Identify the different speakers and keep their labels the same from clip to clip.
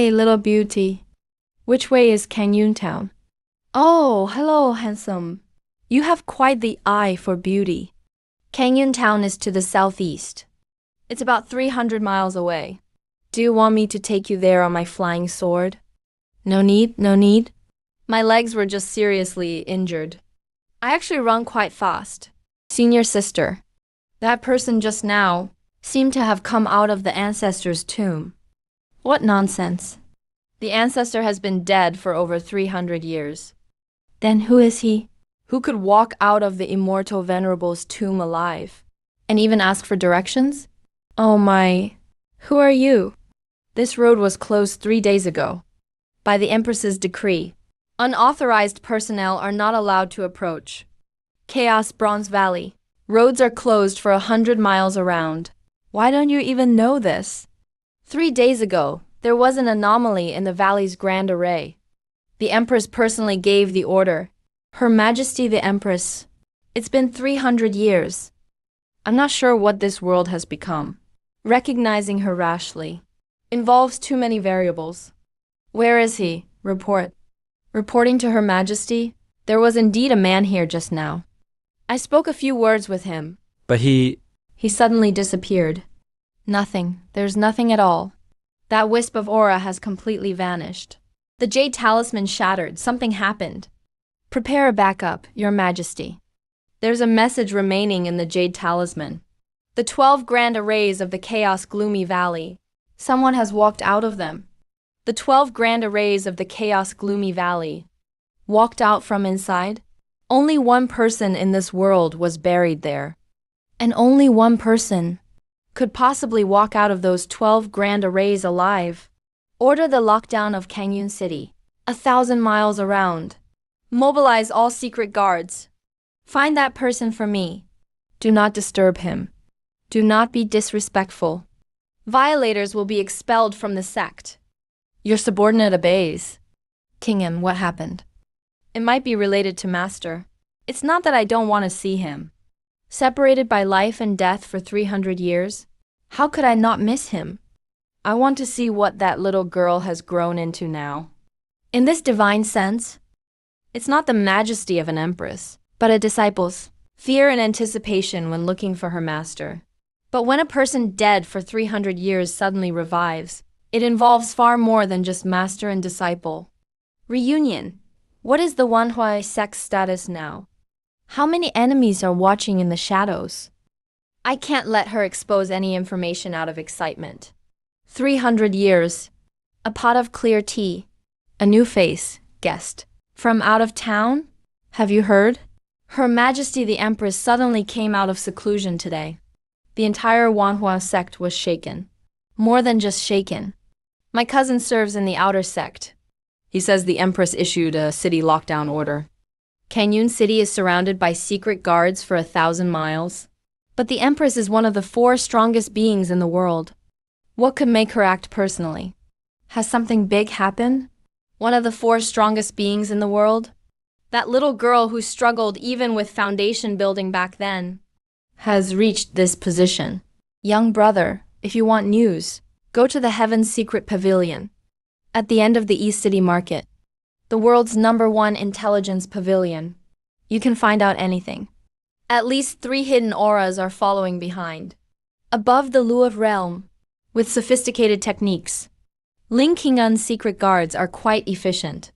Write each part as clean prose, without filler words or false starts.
Speaker 1: Hey, little beauty. Which way is Canyon Town? Oh, hello, handsome. You have quite the eye for beauty. Canyon Town is to the southeast. It's about 300 miles away. Do you want me to take you there on my flying sword? No need, no need. My legs were just seriously injured. I actually run quite fast. Senior sister. That person just now seemed to have come out of the ancestor's tomb. What nonsense. The ancestor has been dead for over 300 years. Then who is he? Who could walk out of the immortal venerable's tomb alive? And even ask for directions? Oh my. Who are you? This road was closed 3 days ago. By the Empress's decree. Unauthorized personnel are not allowed to approach. Chaos Bronze Valley. Roads are closed for 100 miles around. Why don't you even know this? 3 days ago, there was an anomaly in the valley's grand array. The Empress personally gave the order. Her Majesty the Empress. It's been 300 years. I'm not sure what this world has become. Recognizing her rashly involves too many variables. Where is he? Report. Reporting to Her Majesty, there was indeed a man here just now. I spoke a few words with him.
Speaker 2: But he
Speaker 1: suddenly disappeared. Nothing. There's nothing at all. That wisp of aura has completely vanished. The jade talisman shattered. Something happened. Prepare a backup, Your Majesty. There's a message remaining in the jade talisman. The 12 grand arrays of the chaos gloomy valley. Someone has walked out of them. The 12 grand arrays of the chaos gloomy valley. Walked out from inside? Only one person in this world was buried there. And only one person could possibly walk out of those 12 grand arrays alive. Order the lockdown of Canyon City, 1,000 miles around. Mobilize all secret guards. Find that person for me. Do not disturb him. Do not be disrespectful. Violators will be expelled from the sect. Your subordinate obeys. Kingham, what happened? It might be related to Master. It's not that I don't want to see him. Separated by life and death for 300 years, how could I not miss him? I want to see what that little girl has grown into now. In this divine sense, it's not the majesty of an empress, but a disciple's fear and anticipation when looking for her master. But when a person dead for 300 years suddenly revives, it involves far more than just master and disciple. Reunion. What is the Wanhua sect's status now? How many enemies are watching in the shadows? I can't let her expose any information out of excitement. 300 years. A pot of clear tea. A new face, guest. From out of town? Have you heard? Her Majesty the Empress suddenly came out of seclusion today. The entire Wanhua sect was shaken. More than just shaken. My cousin serves in the outer sect. He says the Empress issued a city lockdown order. Canyon City is surrounded by secret guards for 1,000 miles. But the Empress is one of the 4 strongest beings in the world. What could make her act personally? Has something big happened? One of the 4 strongest beings in the world? That little girl who struggled even with foundation building back then has reached this position. Young brother, if you want news, go to the Heaven's Secret Pavilion at the end of the East City Market, the world's #1 intelligence pavilion. You can find out anything. At least 3 hidden auras are following behind. Above the Luof realm, with sophisticated techniques. Ling Qing'un's secret guards are quite efficient.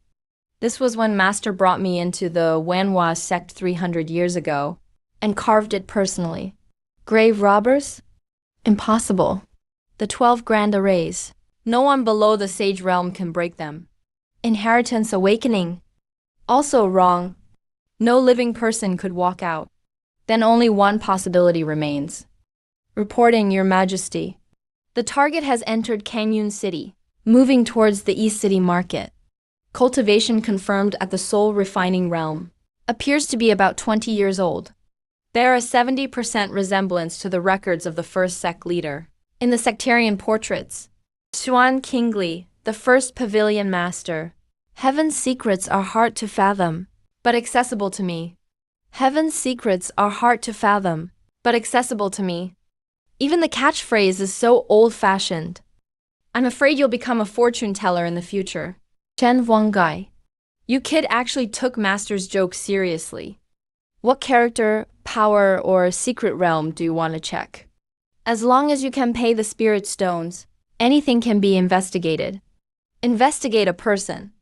Speaker 1: This was when Master brought me into the Wanhua sect 300 years ago and carved it personally. Grave robbers? Impossible. The 12 grand arrays. No one below the sage realm can break them. Inheritance awakening. Also wrong. No living person could walk out. Then only one possibility remains. Reporting, Your Majesty. The target has entered Canyon City, moving towards the East City Market. Cultivation confirmed at the soul refining realm. Appears to be about 20 years old. There are 70% resemblance to the records of the first sect leader. In the sectarian portraits, Xuan Qingli, the first pavilion master. Heaven's secrets are hard to fathom, but accessible to me. Heaven's secrets are hard to fathom, but accessible to me. Even the catchphrase is so old-fashioned. I'm afraid you'll become a fortune teller in the future. Chen Guai. You kid actually took Master's joke seriously. What character, power, or secret realm do you want to check? As long as you can pay the spirit stones, anything can be investigated. Investigate a person.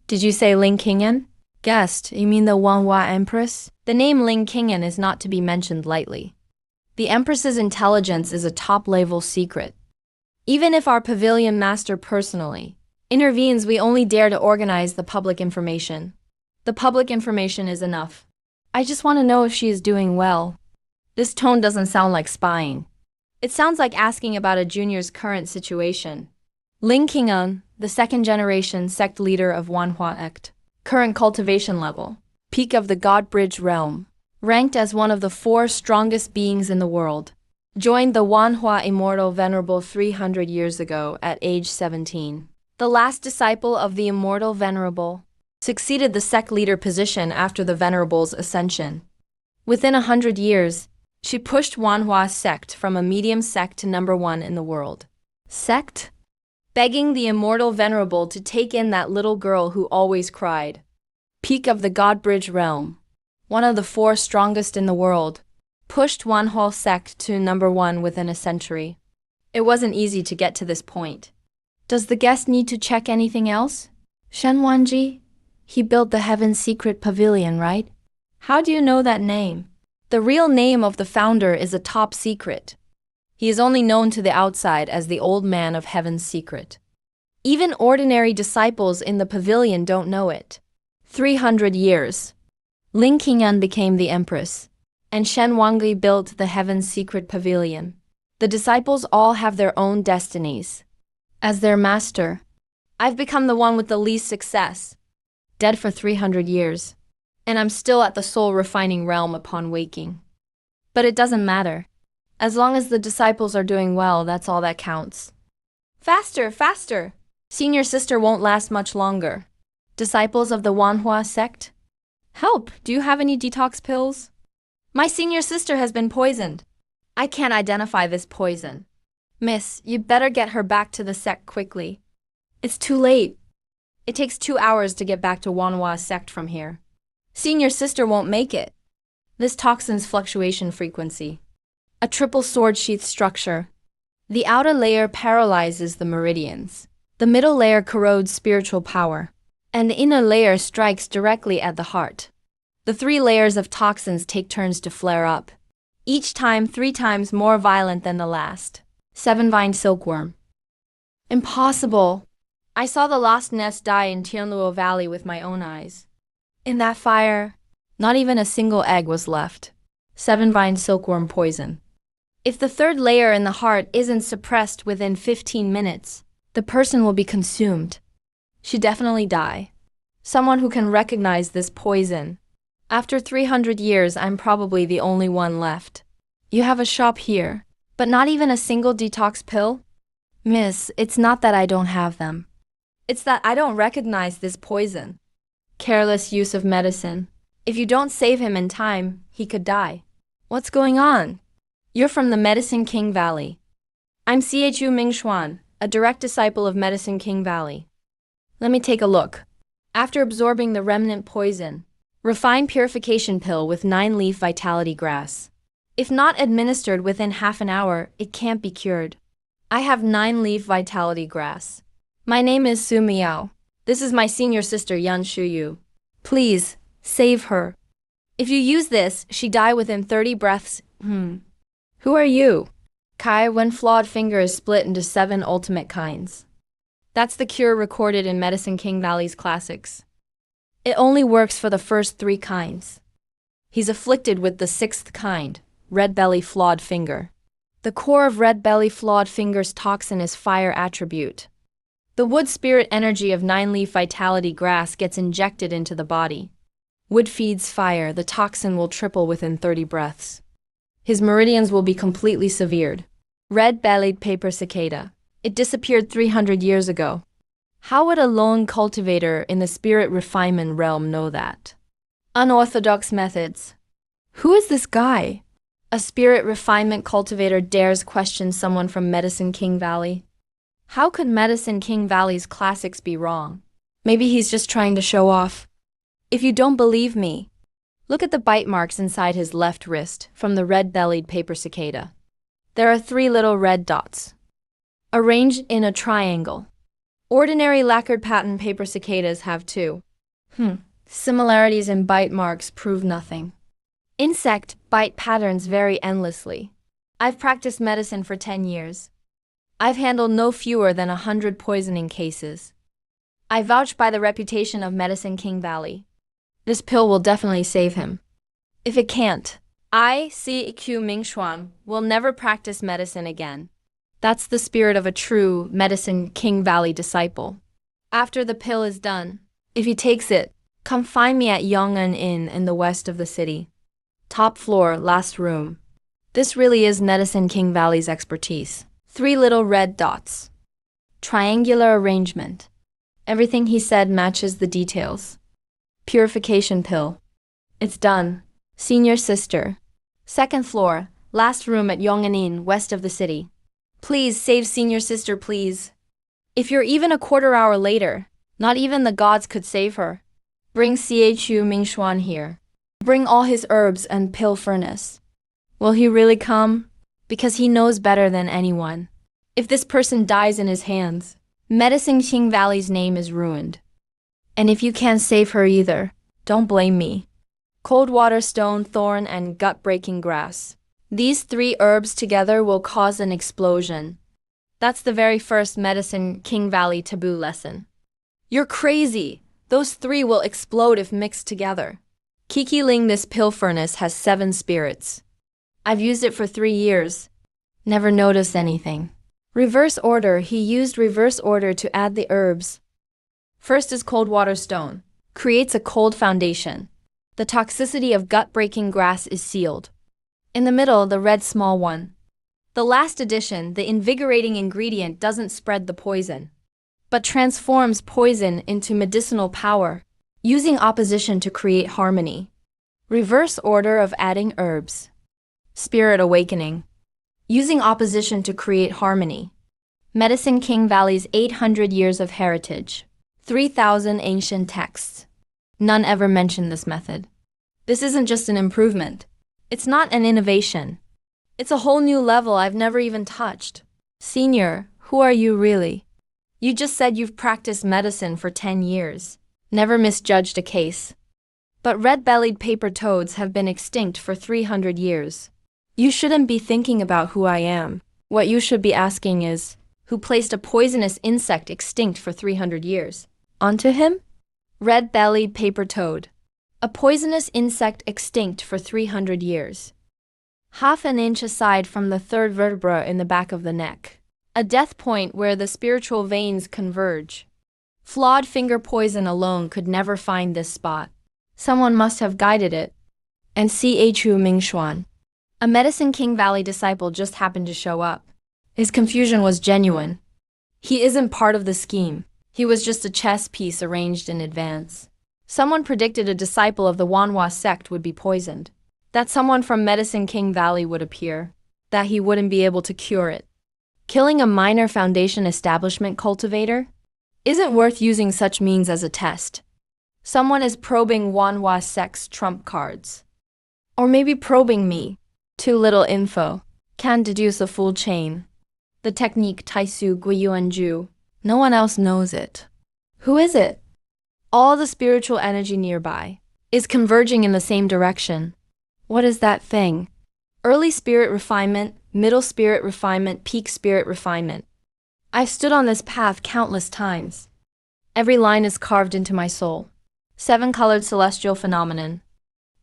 Speaker 1: Did you say Ling Qingyan? Guessed, you mean the Wanhua Empress? The name Ling Qingyan is not to be mentioned lightly. The Empress's intelligence is a top-level secret. Even if our pavilion master personally intervenes, we only dare to organize the public information. The public information is enough. I just want to know if she is doing well. This tone doesn't sound like spying. It sounds like asking about a junior's current situation. Ling Qingyan, the second-generation sect leader of Wanhua Sect. Current cultivation level. Peak of the God Bridge realm. Ranked as one of the 4 strongest beings in the world. Joined the Wanhua Immortal Venerable 300 years ago at age 17. The last disciple of the Immortal Venerable succeeded the sect leader position after the Venerable's ascension. Within 100 years, she pushed Wanhua sect from a medium sect to #1 in the world. Sect? Begging the Immortal Venerable to take in that little girl who always cried. Peak of the God Bridge realm. One of the 4 strongest in the world. Pushed Wanhua sect to #1 within a century. It wasn't easy to get to this point. Does the guest need to check anything else? Shen Wanji? He built the Heaven's Secret Pavilion, right? How do you know that name? The real name of the founder is a top secret. He is only known to the outside as the Old Man of Heaven's Secret. Even ordinary disciples in the pavilion don't know it. 300 years. Ling Qingyan became the Empress, and Shen Wangui built the Heaven's Secret Pavilion. The disciples all have their own destinies. As their master, I've become the one with the least success. Dead for 300 years. And I'm still at the soul refining realm upon waking. But it doesn't matter. As long as the disciples are doing well, that's all that counts. Faster, faster! Senior sister won't last much longer. Disciples of the Wanhua sect? Help! Do you have any detox pills? My senior sister has been poisoned. I can't identify this poison. Miss, you'd better get her back to the sect quickly. It's too late. It takes 2 hours to get back to Wanhua sect from here. Senior sister won't make it. This toxin's fluctuation frequency. A triple sword sheath structure. The outer layer paralyzes the meridians. The middle layer corrodes spiritual power. And the inner layer strikes directly at the heart. The 3 layers of toxins take turns to flare up. Each time 3 times more violent than the last. 7-vined silkworm. Impossible. I saw the lost nest die in Tianluo Valley with my own eyes. In that fire, not even a single egg was left. 7-vined silkworm poison. If the 3rd layer in the heart isn't suppressed within 15 minutes, the person will be consumed. She'd definitely die. Someone who can recognize this poison. After 300 years, I'm probably the only one left. You have a shop here, but not even a single detox pill? Miss, it's not that I don't have them. It's that I don't recognize this poison. Careless use of medicine. If you don't save him in time, he could die. What's going on? You're from the Medicine King Valley. I'm Chu Mingxuan, a direct disciple of Medicine King Valley. Let me take a look. After absorbing the remnant poison, refined purification pill with 9-leaf vitality grass. If not administered within half an hour, it can't be cured. I have 9-leaf vitality grass. My name is Su Miao. This is my senior sister Yan Shuyu. Please, save her. If you use this, she die within 30 breaths. Who are you? Kai, when flawed finger is split into 7 ultimate kinds. That's the cure recorded in Medicine King Valley's classics. It only works for the first 3 kinds. He's afflicted with the 6th kind, red belly flawed finger. The core of red belly flawed finger's toxin is fire attribute. The wood spirit energy of 9-leaf vitality grass gets injected into the body. Wood feeds fire, the toxin will triple within 30 breaths. His meridians will be completely severed. Red-bellied paper cicada. It disappeared 300 years ago. How would a lone cultivator in the spirit refinement realm know that? Unorthodox methods. Who is this guy? A spirit refinement cultivator dares question someone from Medicine King Valley. How could Medicine King Valley's classics be wrong? Maybe he's just trying to show off. If you don't believe me, look at the bite marks inside his left wrist from the red-bellied paper cicada. There are 3 little red dots, arranged in a triangle. Ordinary lacquered patent paper cicadas have 2. Similarities in bite marks prove nothing. Insect bite patterns vary endlessly. I've practiced medicine for 10 years. I've handled no fewer than 100 poisoning cases. I vouch by the reputation of Medicine King Valley. This pill will definitely save him. If it can't, I, C.Q. Mingxuan, will never practice medicine again. That's the spirit of a true Medicine King Valley disciple. After the pill is done, if he takes it, come find me at Yong'an Inn in the west of the city. Top floor, last room. This really is Medicine King Valley's expertise. 3 little red dots. Triangular arrangement. Everything he said matches the details. Purification pill. It's done. Senior sister. 2nd floor, last room at Yong'an Inn, west of the city. Please save senior sister, please. If you're even a quarter hour later, not even the gods could save her. Bring Chu Mingxuan here. Bring all his herbs and pill furnace. Will he really come? Because he knows better than anyone. If this person dies in his hands, Medicine King Valley's name is ruined. And if you can't save her either, don't blame me. Cold water, stone, thorn, and gut-breaking grass. These 3 herbs together will cause an explosion. That's the very first Medicine King Valley taboo lesson. You're crazy! Those 3 will explode if mixed together. Kiki Ling, this pill furnace has 7 spirits. I've used it for 3 years. Never noticed anything. Reverse order, he used reverse order to add the herbs. First is cold water stone. Creates a cold foundation. The toxicity of gut-breaking grass is sealed. In the middle, the red small one. The last addition, the invigorating ingredient, doesn't spread the poison, but transforms poison into medicinal power, using opposition to create harmony. Reverse order of adding herbs. Spirit awakening. Using opposition to create harmony. Medicine King Valley's 800 years of heritage. 3,000 ancient texts. None ever mentioned this method. This isn't just an improvement. It's not an innovation. It's a whole new level I've never even touched. Senior, who are you really? You just said you've practiced medicine for 10 years. Never misjudged a case. But red-bellied paper toads have been extinct for 300 years. You shouldn't be thinking about who I am. What you should be asking is, who placed a poisonous insect extinct for 300 years? Onto him? Red-bellied paper toad. A poisonous insect extinct for 300 years. Half an inch aside from the 3rd vertebra in the back of the neck. A death point where the spiritual veins converge. Flawed finger poison alone could never find this spot. Someone must have guided it. And Chu Mingxuan. A Medicine King Valley disciple just happened to show up. His confusion was genuine. He isn't part of the scheme. He was just a chess piece arranged in advance. Someone predicted a disciple of the Wanhua sect would be poisoned. That someone from Medicine King Valley would appear. That he wouldn't be able to cure it. Killing a minor Foundation establishment cultivator isn't worth using such means as a test. Someone is probing Wanhua sect's trump cards. Or maybe probing me. Too little info. Can't deduce a full chain. The technique Taisu Guiyuanju. No one else knows it. Who is it? All the spiritual energy nearby is converging in the same direction. What is that thing? Early spirit refinement, middle spirit refinement, peak spirit refinement. I've stood on this path countless times. Every line is carved into my soul. 7-colored celestial phenomenon.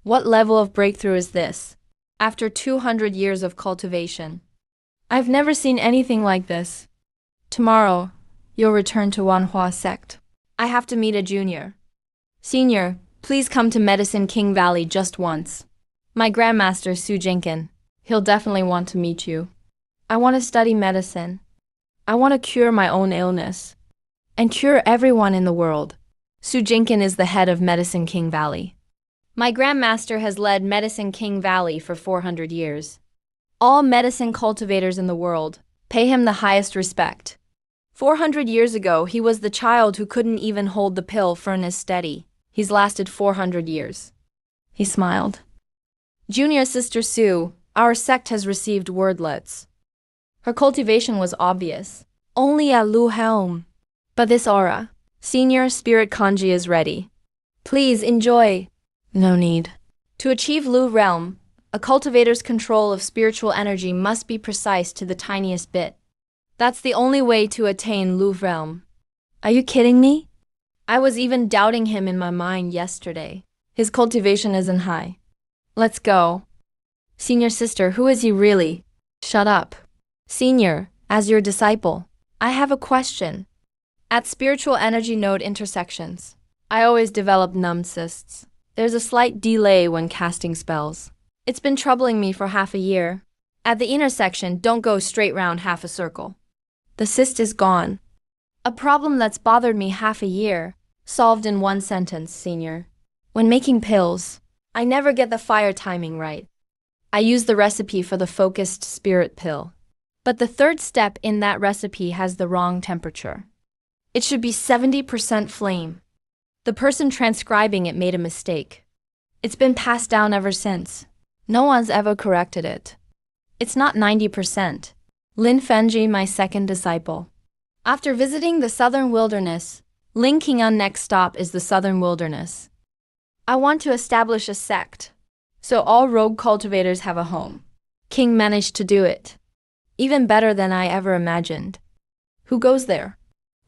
Speaker 1: What level of breakthrough is this? After 200 years of cultivation. I've never seen anything like this. Tomorrow, you'll return to Wanhua sect. I have to meet a junior. Senior, please come to Medicine King Valley just once. My Grandmaster Su Jinkin. He'll definitely want to meet you. I want to study medicine. I want to cure my own illness. And cure everyone in the world. Su Jinkin is the head of Medicine King Valley. My Grandmaster has led Medicine King Valley for 400 years. All medicine cultivators in the world pay him the highest respect. 400 years ago, he was the child who couldn't even hold the pill furnace steady. He's lasted 400 years. He smiled. Junior Sister Sue, our sect has received wordlets. Her cultivation was obvious. Only at Lu Helm. But this aura, Senior Spirit Kanji is ready. Please enjoy. No need. To achieve Lu Realm, a cultivator's control of spiritual energy must be precise to the tiniest bit. That's the only way to attain Lu Realm. Are you kidding me? I was even doubting him in my mind yesterday. His cultivation isn't high. Let's go. Senior Sister, who is he really? Shut up. Senior, as your disciple, I have a question. At spiritual energy node intersections, I always develop numb cysts. There's a slight delay when casting spells. It's been troubling me for half a year. At the intersection, don't go straight round half a circle. The cyst is gone. A problem that's bothered me half a year, solved in one sentence, Senior. When making pills, I never get the fire timing right. I use the recipe for the focused spirit pill. But the third step in that recipe has the wrong temperature. It should be 70% flame. The person transcribing it made a mistake. It's been passed down ever since. No one's ever corrected it. It's not 90%. Lin Fenji, my second disciple. After visiting the southern wilderness, Ling Qing'an next stop is the southern wilderness. I want to establish a sect, so all rogue cultivators have a home. King managed to do it. Even better than I ever imagined. Who goes there?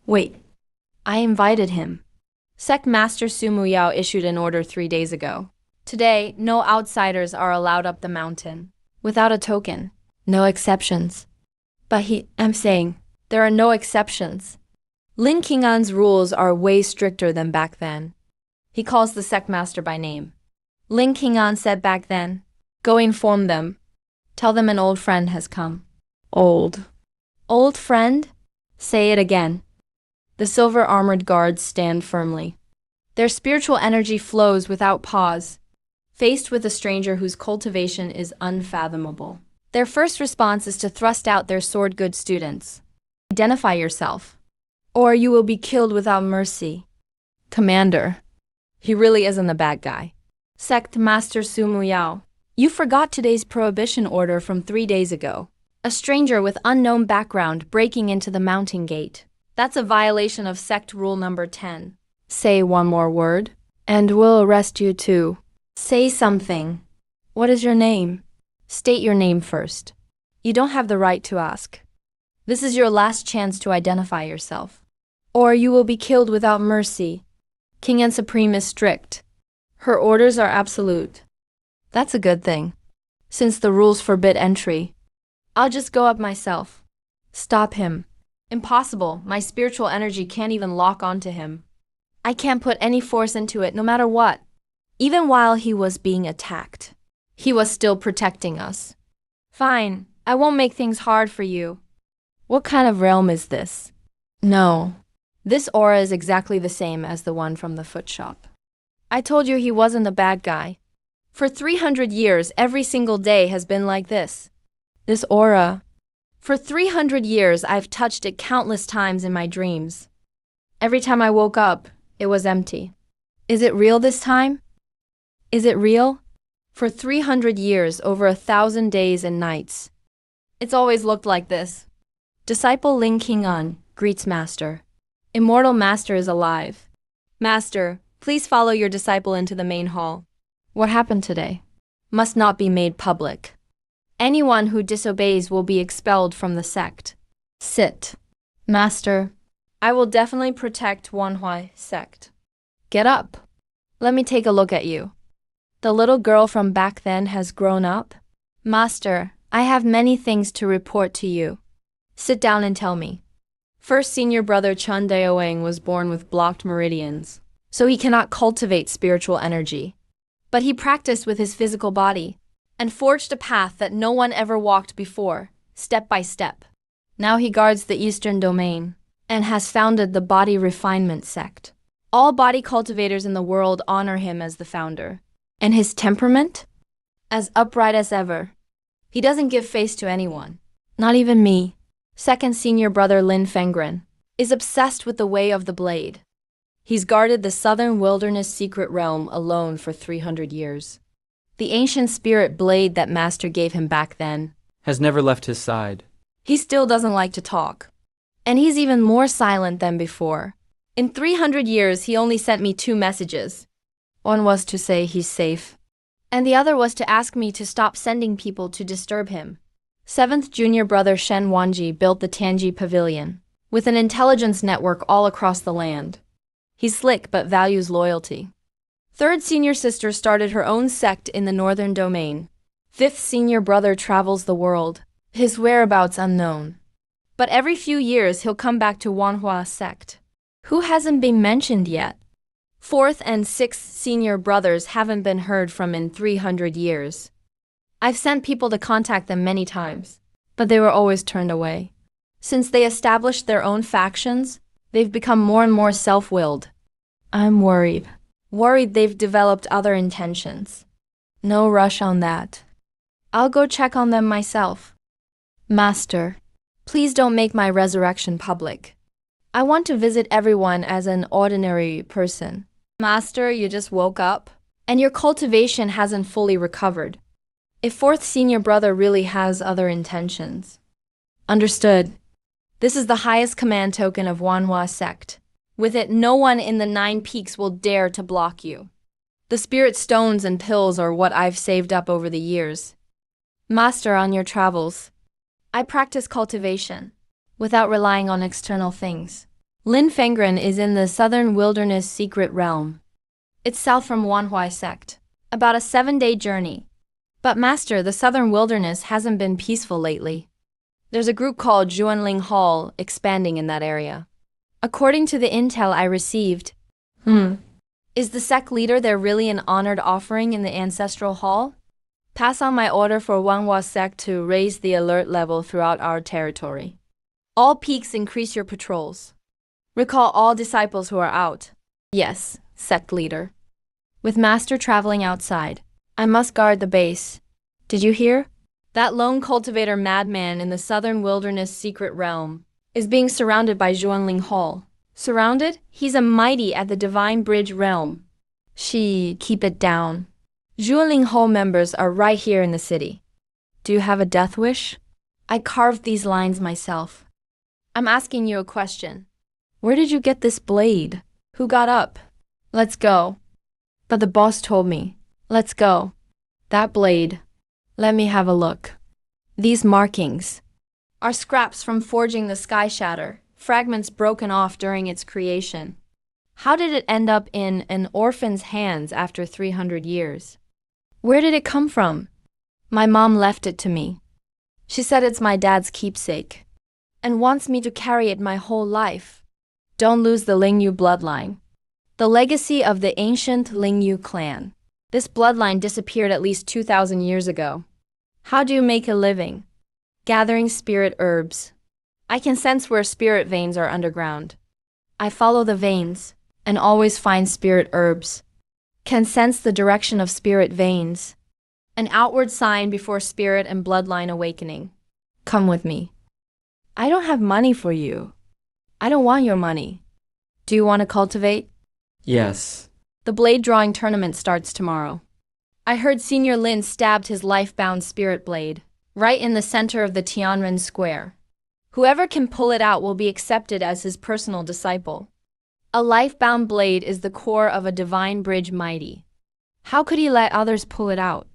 Speaker 1: Wait, I invited him. Sect Master Su Muyao issued an order 3 days ago. Today, no outsiders are allowed up the mountain. Without a token. No exceptions. But I'm saying, there are no exceptions. Lin Qing'an's rules are way stricter than back then. He calls the sect master by name. Lin Qing'an said back then, go inform them. Tell them an old friend has come. Old friend? Say it again. The silver-armored guards stand firmly. Their spiritual energy flows without pause, faced with a stranger whose cultivation is unfathomable. Their first response is to thrust out their sword-good students. Identify yourself, or you will be killed without mercy. Commander, he really isn't a bad guy. Sect Master Su Muyao, you forgot today's prohibition order from 3 days ago. A stranger with unknown background breaking into the mountain gate. That's a violation of sect rule number 10. Say one more word, and we'll arrest you too. Say something. What is your name? State your name first. You don't have the right to ask. This is your last chance to identify yourself. Or you will be killed without mercy. King and Supreme is strict. Her orders are absolute. That's a good thing. Since the rules forbid entry, I'll just go up myself. Stop him. Impossible. My spiritual energy can't even lock onto him. I can't put any force into it no matter what. Even while he was being attacked, he was still protecting us. Fine, I won't make things hard for you. What kind of realm is this? No. This aura is exactly the same as the one from the foot shop. I told you he wasn't a bad guy. For 300 years, every single day has been like this. This aura. For 300 years, I've touched it countless times in my dreams. Every time I woke up, it was empty. Is it real this time? Is it real? For 300 years, over 1,000 days and nights. It's always looked like this. Disciple Ling Qing'an greets Master. Immortal Master is alive. Master, please follow your disciple into the main hall. What happened today must not be made public. Anyone who disobeys will be expelled from the sect. Sit. Master, I will definitely protect Wanhui sect. Get up. Let me take a look at you. The little girl from back then has grown up? Master, I have many things to report to you. Sit down and tell me. First senior brother Chun Daoang was born with blocked meridians, so he cannot cultivate spiritual energy. But he practiced with his physical body, and forged a path that no one ever walked before, step by step. Now he guards the eastern domain, and has founded the Body Refinement Sect. All body cultivators in the world honor him as the founder. And his temperament? As upright as ever. He doesn't give face to anyone. Not even me. Second senior brother Lin Fengren. is obsessed with the way of the blade. He's guarded the southern wilderness secret realm alone for 300 years. The ancient spirit blade that Master gave him back then
Speaker 2: has never left his side.
Speaker 1: He still doesn't like to talk. And he's even more silent than before. In 300 years, he only sent me 2 messages. One was to say he's safe, and the other was to ask me to stop sending people to disturb him. 7th junior brother Shen Wanji built the Tianji Pavilion, with an intelligence network all across the land. He's slick but values loyalty. 3rd senior sister started her own sect in the northern domain. 5th senior brother travels the world, his whereabouts unknown. But every few years he'll come back to Wanhua sect. Who hasn't been mentioned yet? 4th and 6th senior brothers haven't been heard from in 300 years. I've sent people to contact them many times, but they were always turned away. Since they established their own factions, they've become more and more self-willed. I'm worried. Worried they've developed other intentions. No rush on that. I'll go check on them myself. Master, please don't make my resurrection public. I want to visit everyone as an ordinary person. Master, you just woke up, and your cultivation hasn't fully recovered. If 4th senior brother really has other intentions. Understood. This is the highest command token of Wanhua sect. With it, no one in the 9 peaks will dare to block you. The spirit stones and pills are what I've saved up over the years. Master, on your travels, I practice cultivation, without relying on external things. Lin Fengren is in the southern wilderness secret realm. It's south from Wanhua sect, about a 7-day journey. But Master, the southern wilderness hasn't been peaceful lately. There's a group called Zhuanling Hall expanding in that area. According to the intel I received, is the sect leader there really an honored offering in the ancestral hall? Pass on my order for Wanhua sect to raise the alert level throughout our territory. All peaks increase your patrols. Recall all disciples who are out. Yes, sect leader. With Master traveling outside, I must guard the base. Did you hear? That lone cultivator madman in the southern wilderness secret realm is being surrounded by Zhuanling Hall. Surrounded? He's a mighty at the Divine Bridge realm. Keep it down. Zhuanling Hall members are right here in the city. Do you have a death wish? I carved these lines myself. I'm asking you a question. Where did you get this blade? Who got up? Let's go. But the boss told me. Let's go. That blade. Let me have a look. These markings are scraps from forging the Sky Shatter, fragments broken off during its creation. How did it end up in an orphan's hands after 300 years? Where did it come from? My mom left it to me. She said it's my dad's keepsake, and wants me to carry it my whole life. Don't lose the Lingyu bloodline. The legacy of the ancient Lingyu clan. This bloodline disappeared at least 2,000 years ago. How do you make a living? Gathering spirit herbs. I can sense where spirit veins are underground. I follow the veins, and always find spirit herbs. Can sense the direction of spirit veins. An outward sign before spirit and bloodline awakening. Come with me. I don't have money for you. I don't want your money. Do you want to cultivate?
Speaker 2: Yes.
Speaker 1: The blade drawing tournament starts tomorrow. I heard Senior Lin stabbed his life-bound spirit blade, right in the center of the Tianren Square. Whoever can pull it out will be accepted as his personal disciple. A life-bound blade is the core of a divine bridge mighty. How could he let others pull it out?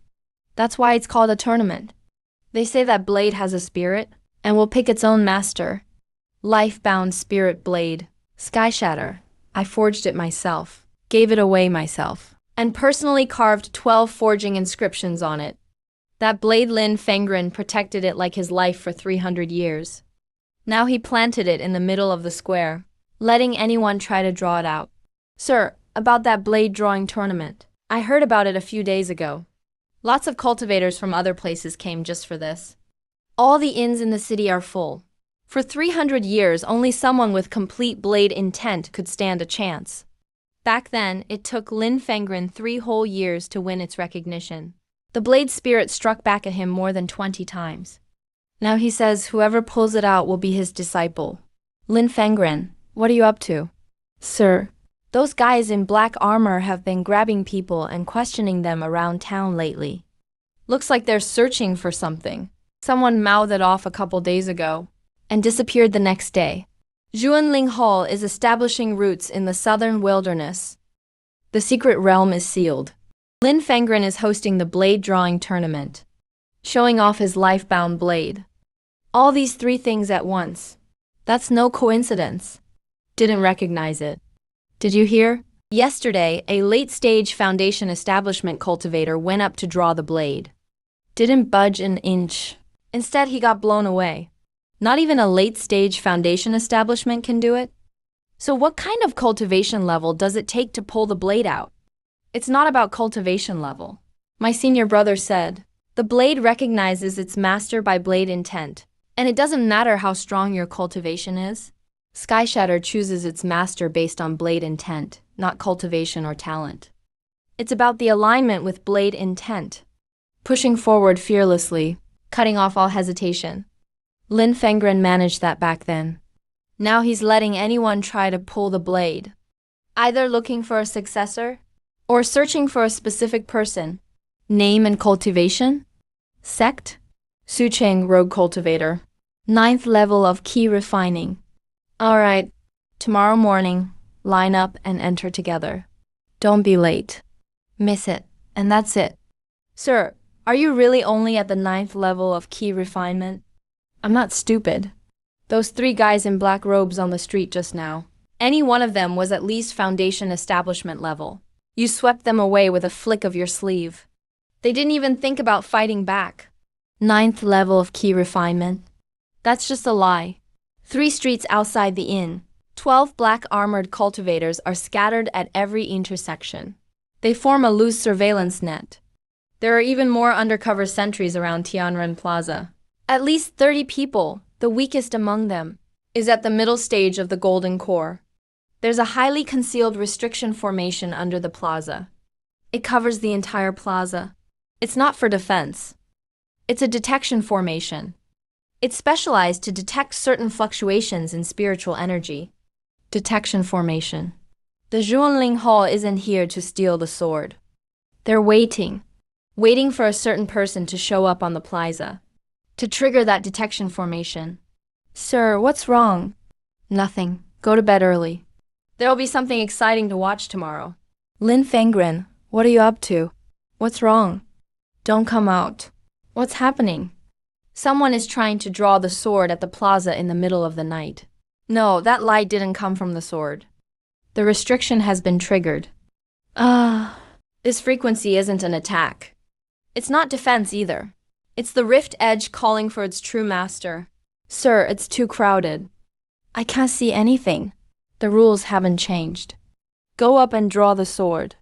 Speaker 1: That's why it's called a tournament. They say that blade has a spirit, and will pick its own master. Life-bound spirit blade. Sky Shatter. I forged it myself, gave it away myself, and personally carved 12 forging inscriptions on it. That blade Lin Fengren protected it like his life for 300 years. Now he planted it in the middle of the square, letting anyone try to draw it out. Sir, about that blade drawing tournament. I heard about it a few days ago. Lots of cultivators from other places came just for this. All the inns in the city are full. For 300 years, only someone with complete blade intent could stand a chance. Back then, it took Lin Fengren 3 whole years to win its recognition. The blade spirit struck back at him more than 20 times. Now he says whoever pulls it out will be his disciple. Lin Fengren, what are you up to? Sir, those guys in black armor have been grabbing people and questioning them around town lately. Looks like they're searching for something. Someone mouthed it off a couple days ago and disappeared the next day. Zhuanling Hall is establishing roots in the southern wilderness. The secret realm is sealed. Lin Fengren is hosting the blade drawing tournament, showing off his life-bound blade. All these three things at once. That's no coincidence. Didn't recognize it. Did you hear? Yesterday, a late-stage Foundation establishment cultivator went up to draw the blade. Didn't budge an inch. Instead, he got blown away. Not even a late-stage Foundation establishment can do it? So what kind of cultivation level does it take to pull the blade out? It's not about cultivation level. My senior brother said, the blade recognizes its master by blade intent, and it doesn't matter how strong your cultivation is. Sky Shatter chooses its master based on blade intent, not cultivation or talent. It's about the alignment with blade intent. Pushing forward fearlessly, cutting off all hesitation. Lin Fengren managed that back then. Now he's letting anyone try to pull the blade. Either looking for a successor, or searching for a specific person. Name and cultivation? Sect? Sucheng Rogue Cultivator. 9th level of key refining. Alright, tomorrow morning, line up and enter together. Don't be late. Miss it, and that's it. Sir, are you really only at the 9th level of key refinement? I'm not stupid. Those 3 guys in black robes on the street just now. Any one of them was at least Foundation establishment level. You swept them away with a flick of your sleeve. They didn't even think about fighting back. 9th level of key refinement. That's just a lie. 3 streets outside the inn, 12 black armored cultivators are scattered at every intersection. They form a loose surveillance net. There are even more undercover sentries around Tianren Plaza. At least 30 people, the weakest among them, is at the middle stage of the Golden Core. There's a highly concealed restriction formation under the plaza. It covers the entire plaza. It's not for defense. It's a detection formation. It's specialized to detect certain fluctuations in spiritual energy. Detection formation. The Zhuanling Hall isn't here to steal the sword. They're waiting for a certain person to show up on the plaza, to trigger that detection formation. Sir, what's wrong? Nothing. Go to bed early. There'll be something exciting to watch tomorrow. Lin Fengren, what are you up to? What's wrong? Don't come out. What's happening? Someone is trying to draw the sword at the plaza in the middle of the night. No, that light didn't come from the sword. The restriction has been triggered. This frequency isn't an attack. It's not defense either. It's the rift edge calling for its true master. Sir, it's too crowded. I can't see anything. The rules haven't changed. Go up and draw the sword.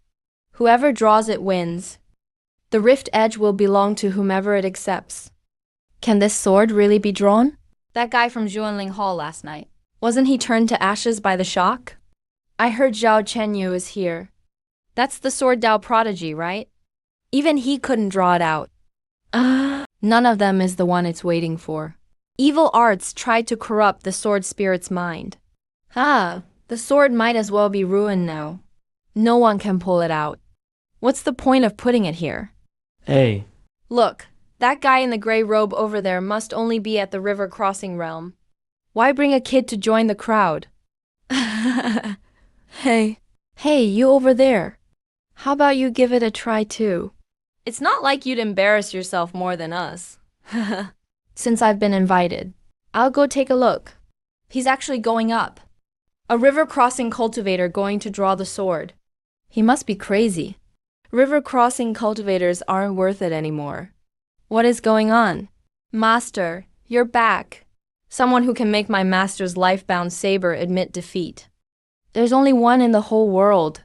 Speaker 1: Whoever draws it wins. The rift edge will belong to whomever it accepts. Can this sword really be drawn? That guy from Zhuanling Hall last night. Wasn't he turned to ashes by the shock? I heard Zhao Chenyu is here. That's the sword Dao prodigy, right? Even he couldn't draw it out. None of them is the one it's waiting for. Evil arts tried to corrupt the sword spirit's mind. The sword might as well be ruined now. No one can pull it out. What's the point of putting it here?
Speaker 2: Hey.
Speaker 1: Look, that guy in the gray robe over there must only be at the river crossing realm. Why bring a kid to join the crowd? Hey, you over there. How about you give it a try too? It's not like you'd embarrass yourself more than us. Since I've been invited, I'll go take a look. He's actually going up. A river crossing cultivator going to draw the sword. He must be crazy. River crossing cultivators aren't worth it anymore. What is going on? Master, you're back. Someone who can make my master's life-bound saber admit defeat. There's only one in the whole world.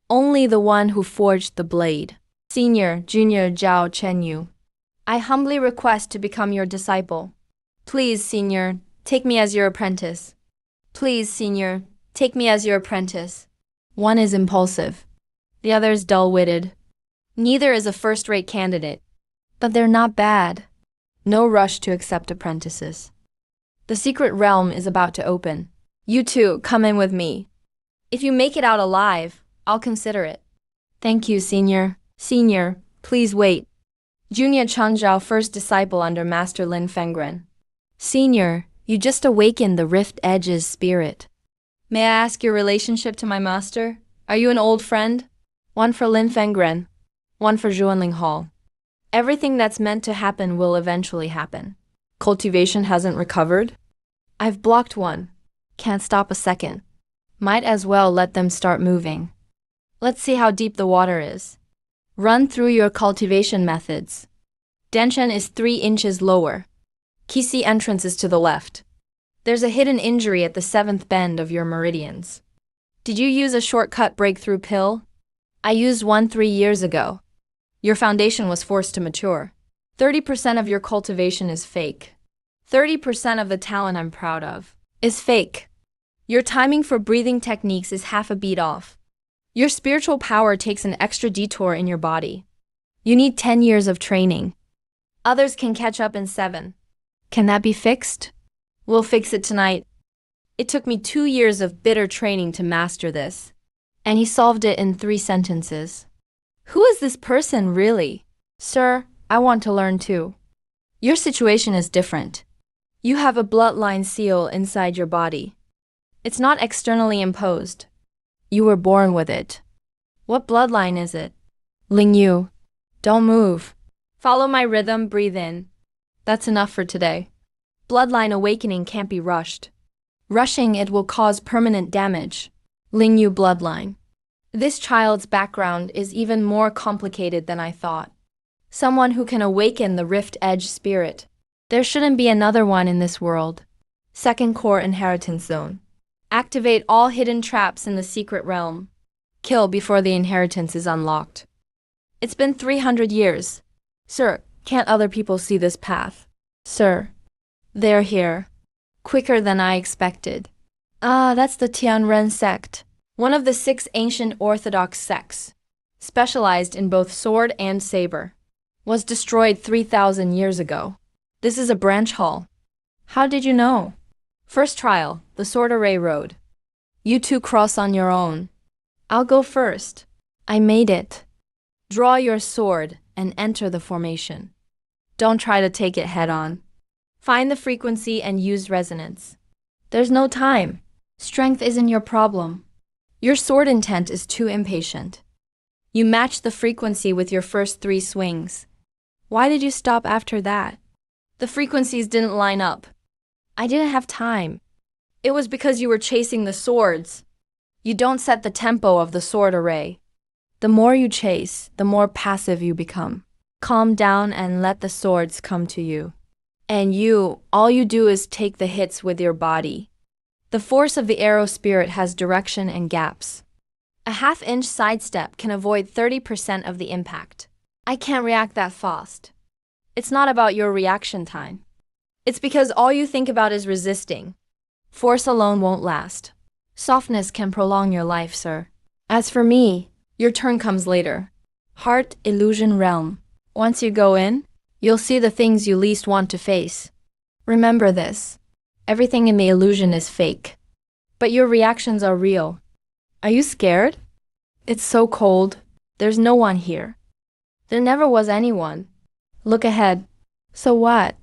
Speaker 1: Only the one who forged the blade. Senior, Junior Zhao Chenyu. I humbly request to become your disciple. Please, Senior, take me as your apprentice. Please, Senior, take me as your apprentice. One is impulsive. The other is dull-witted. Neither is a first-rate candidate. But they're not bad. No rush to accept apprentices. The secret realm is about to open. You two, come in with me. If you make it out alive, I'll consider it. Thank you, Senior. Senior, please wait. Junior Changzhao, first disciple under Master Lin Fengren. Senior, you just awakened the Rift Edge's spirit. May I ask your relationship to my master? Are you an old friend? One for Lin Fengren, one for Zhuanling Hall. Everything that's meant to happen will eventually happen. Cultivation hasn't recovered? I've blocked one. Can't stop a second. Might as well let them start moving. Let's see how deep the water is. Run through your cultivation methods. Denshen is 3 inches lower. Qixi entrance is to the left. There's a hidden injury at the 7th bend of your meridians. Did you use a shortcut breakthrough pill? I used one 3 years ago. Your foundation was forced to mature. 30% of your cultivation is fake. 30% of the talent I'm proud of is fake. Your timing for breathing techniques is half a beat off. Your spiritual power takes an extra detour in your body. You need 10 years of training. Others can catch up in 7. Can that be fixed? We'll fix it tonight. It took me 2 years of bitter training to master this. And he solved it in 3 sentences. Who is this person really? Sir, I want to learn too. Your situation is different. You have a bloodline seal inside your body. It's not externally imposed. You were born with it. What bloodline is it? Ling Yu. Don't move. Follow my rhythm, breathe in. That's enough for today. Bloodline awakening can't be rushed. Rushing it will cause permanent damage. Ling Yu bloodline. This child's background is even more complicated than I thought. Someone who can awaken the Rift Edge spirit. There shouldn't be another one in this world. 2nd core inheritance zone. Activate all hidden traps in the secret realm. Kill before the inheritance is unlocked. It's been 300 years. Sir, can't other people see this path? Sir, they're here. Quicker than I expected. Ah, that's the Tianren sect. One of the 6 ancient orthodox sects. Specialized in both sword and saber. Was destroyed 3,000 years ago. This is a branch hall. How did you know? First trial, the Sword Array Road. You two cross on your own. I'll go first. I made it. Draw your sword and enter the formation. Don't try to take it head on. Find the frequency and use resonance. There's no time. Strength isn't your problem. Your sword intent is too impatient. You match the frequency with your first 3 swings. Why did you stop after that? The frequencies didn't line up. I didn't have time. It was because you were chasing the swords. You don't set the tempo of the sword array. The more you chase, the more passive you become. Calm down and let the swords come to you. And all you do is take the hits with your body. The force of the arrow spirit has direction and gaps. A half-inch sidestep can avoid 30% of the impact. I can't react that fast. It's not about your reaction time. It's because all you think about is resisting. Force alone won't last. Softness can prolong your life, sir. As for me, your turn comes later. Heart Illusion Realm. Once you go in, you'll see the things you least want to face. Remember this. Everything in the illusion is fake. But your reactions are real. Are you scared? It's so cold. There's no one here. There never was anyone. Look ahead. So what?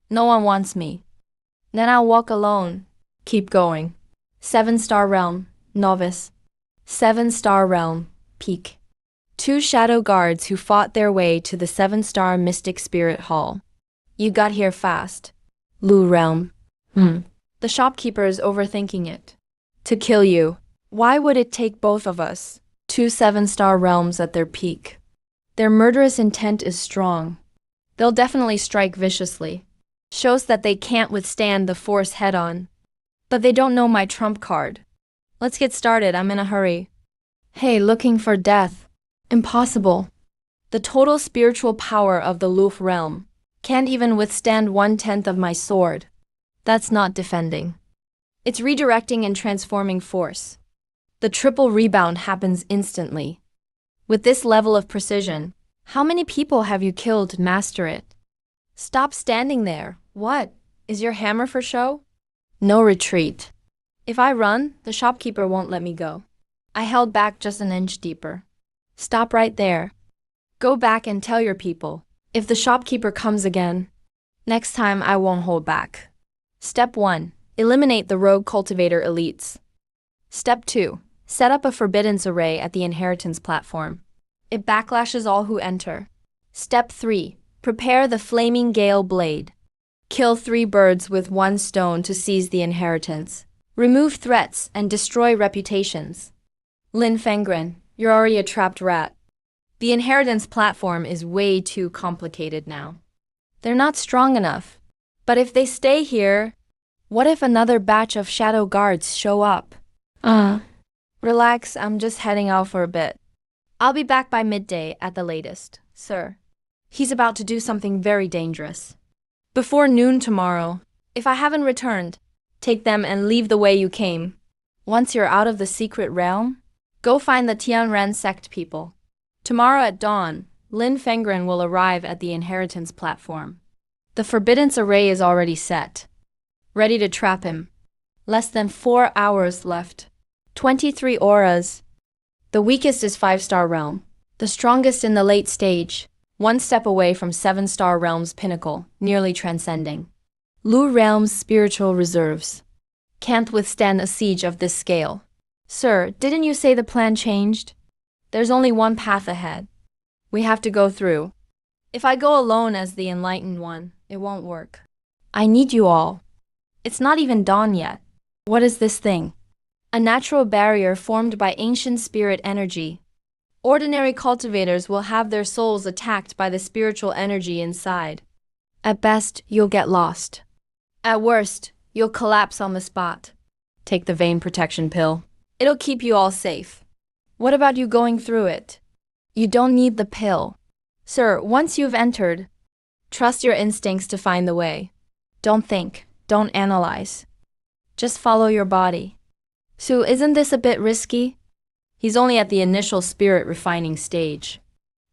Speaker 1: No one wants me. Then I'll walk alone. Keep going. 7-star realm, novice. 7-star realm, peak. 2 shadow guards who fought their way to the 7-star mystic spirit hall. You got here fast. Lu realm. The shopkeeper is overthinking it. To kill you. Why would it take both of us? 2 7-star realms at their peak. Their murderous intent is strong. They'll definitely strike viciously. Shows that they can't withstand the force head-on. But they don't know my trump card. Let's get started, I'm in a hurry. Hey, looking for death. Impossible. The total spiritual power of the Luf realm can't even withstand 1/10 of my sword. That's not defending. It's redirecting and transforming force. The triple rebound happens instantly. With this level of precision, how many people have you killed to master it? Stop standing there. What? Is your hammer for show? No retreat. If I run, the shopkeeper won't let me go. I held back just an inch deeper. Stop right there. Go back and tell your people. If the shopkeeper comes again, next time I won't hold back. Step 1. Eliminate the rogue cultivator elites. Step 2. Set up a forbiddance array at the inheritance platform. It backlashes all who enter. Step 3. Prepare the flaming gale blade. Kill 3 birds with 1 stone to seize the inheritance. Remove threats and destroy reputations. Lin Fengren, you're already a trapped rat. The inheritance platform is way too complicated now. They're not strong enough. But if they stay here, what if another batch of shadow guards show up? Relax, I'm just heading out for a bit. I'll be back by midday at the latest, sir. He's about to do something very dangerous. Before noon tomorrow, if I haven't returned, take them and leave the way you came. Once you're out of the secret realm, go find the Tianran sect people. Tomorrow at dawn, Lin Fengren will arrive at the inheritance platform. The forbiddance array is already set. Ready to trap him. Less than 4 hours left. 23 auras. The weakest is 5-star realm. The strongest in the late stage. 1 step away from 7-star realm's pinnacle, nearly transcending. Lu realm's spiritual reserves. Can't withstand a siege of this scale. Sir, didn't you say the plan changed? There's only one path ahead. We have to go through. If I go alone as the enlightened one, it won't work. I need you all. It's not even dawn yet. What is this thing? A natural barrier formed by ancient spirit energy. Ordinary cultivators will have their souls attacked by the spiritual energy inside. At best, you'll get lost. At worst, you'll collapse on the spot. Take the vein protection pill. It'll keep you all safe. What about you going through it? You don't need the pill. Sir, once you've entered, trust your instincts to find the way. Don't think, don't analyze. Just follow your body. Sue, isn't this a bit risky? He's only at the initial spirit refining stage.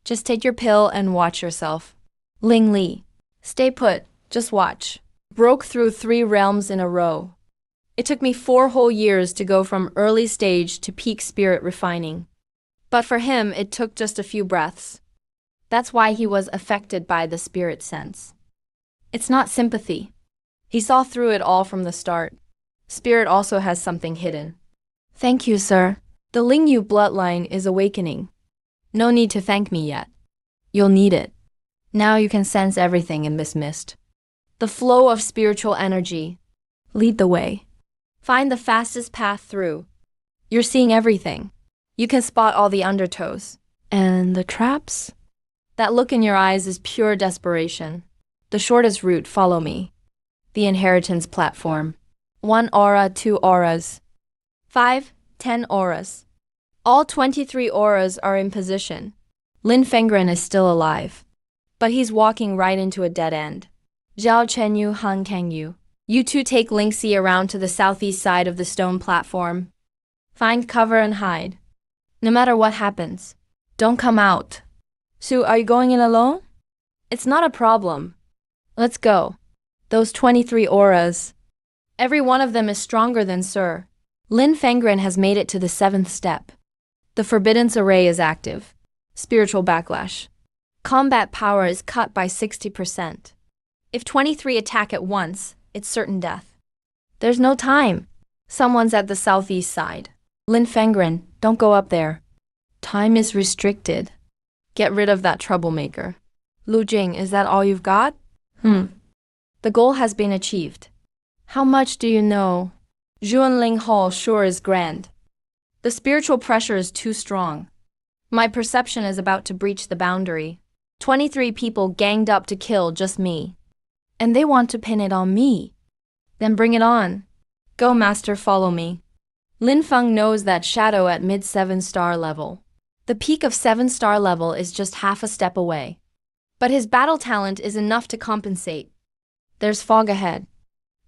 Speaker 1: Just take your pill and watch yourself. Ling Li, stay put, just watch. Broke through 3 realms in a row. It took me 4 whole years to go from early stage to peak spirit refining. But for him, it took just a few breaths. That's why he was affected by the spirit sense. It's not sympathy. He saw through it all from the start. Spirit also has something hidden. Thank you, sir. The Ling Yu bloodline is awakening. No need to thank me yet. You'll need it. Now you can sense everything in this mist. The flow of spiritual energy. Lead the way. Find the fastest path through. You're seeing everything. You can spot all the undertows. And the traps? That look in your eyes is pure desperation. The shortest route, follow me. The inheritance platform. 1 aura, 2 auras. 5, 10 auras. All 23 auras are in position. Lin Fengren is still alive. But he's walking right into a dead end. Zhao Chenyu, Han Kangyu. You two take Lingxi around to the southeast side of the stone platform. Find cover and hide. No matter what happens, don't come out. Sue, are you going in alone? It's not a problem. Let's go. Those 23 auras. Every one of them is stronger than Sir. Lin Fengren has made it to the 7th step. The forbiddance array is active. Spiritual backlash. Combat power is cut by 60%. If 23 attack at once, it's certain death. There's no time. Someone's at the southeast side. Lin Fengren, don't go up there. Time is restricted. Get rid of that troublemaker. Lu Jing, is that all you've got? The goal has been achieved. How much do you know? Zhuanling Hall sure is grand. The spiritual pressure is too strong. My perception is about to breach the boundary. 23 people ganged up to kill just me. And they want to pin it on me. Then bring it on. Go, Master, follow me. Lin Feng knows that shadow at mid 7-star level. The peak of 7-star level is just half a step away. But his battle talent is enough to compensate. There's fog ahead.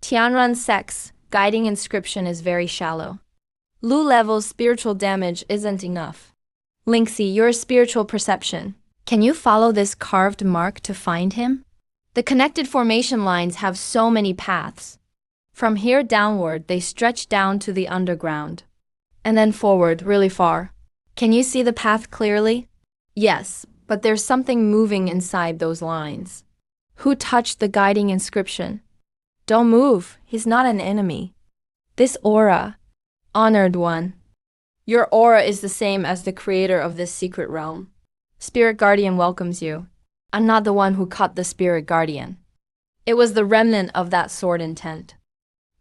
Speaker 1: Tianran's Sect's guiding inscription is very shallow. Lu level's spiritual damage isn't enough. Lingxi, your spiritual perception. Can you follow this carved mark to find him? The connected formation lines have so many paths. From here downward, they stretch down to the underground. And then forward, really far. Can you see the path clearly? Yes, but there's something moving inside those lines. Who touched the guiding inscription? Don't move, he's not an enemy. This aura, honored one. Your aura is the same as the creator of this secret realm. Spirit Guardian welcomes you. I'm not the one who cut the Spirit Guardian. It was the remnant of that sword intent.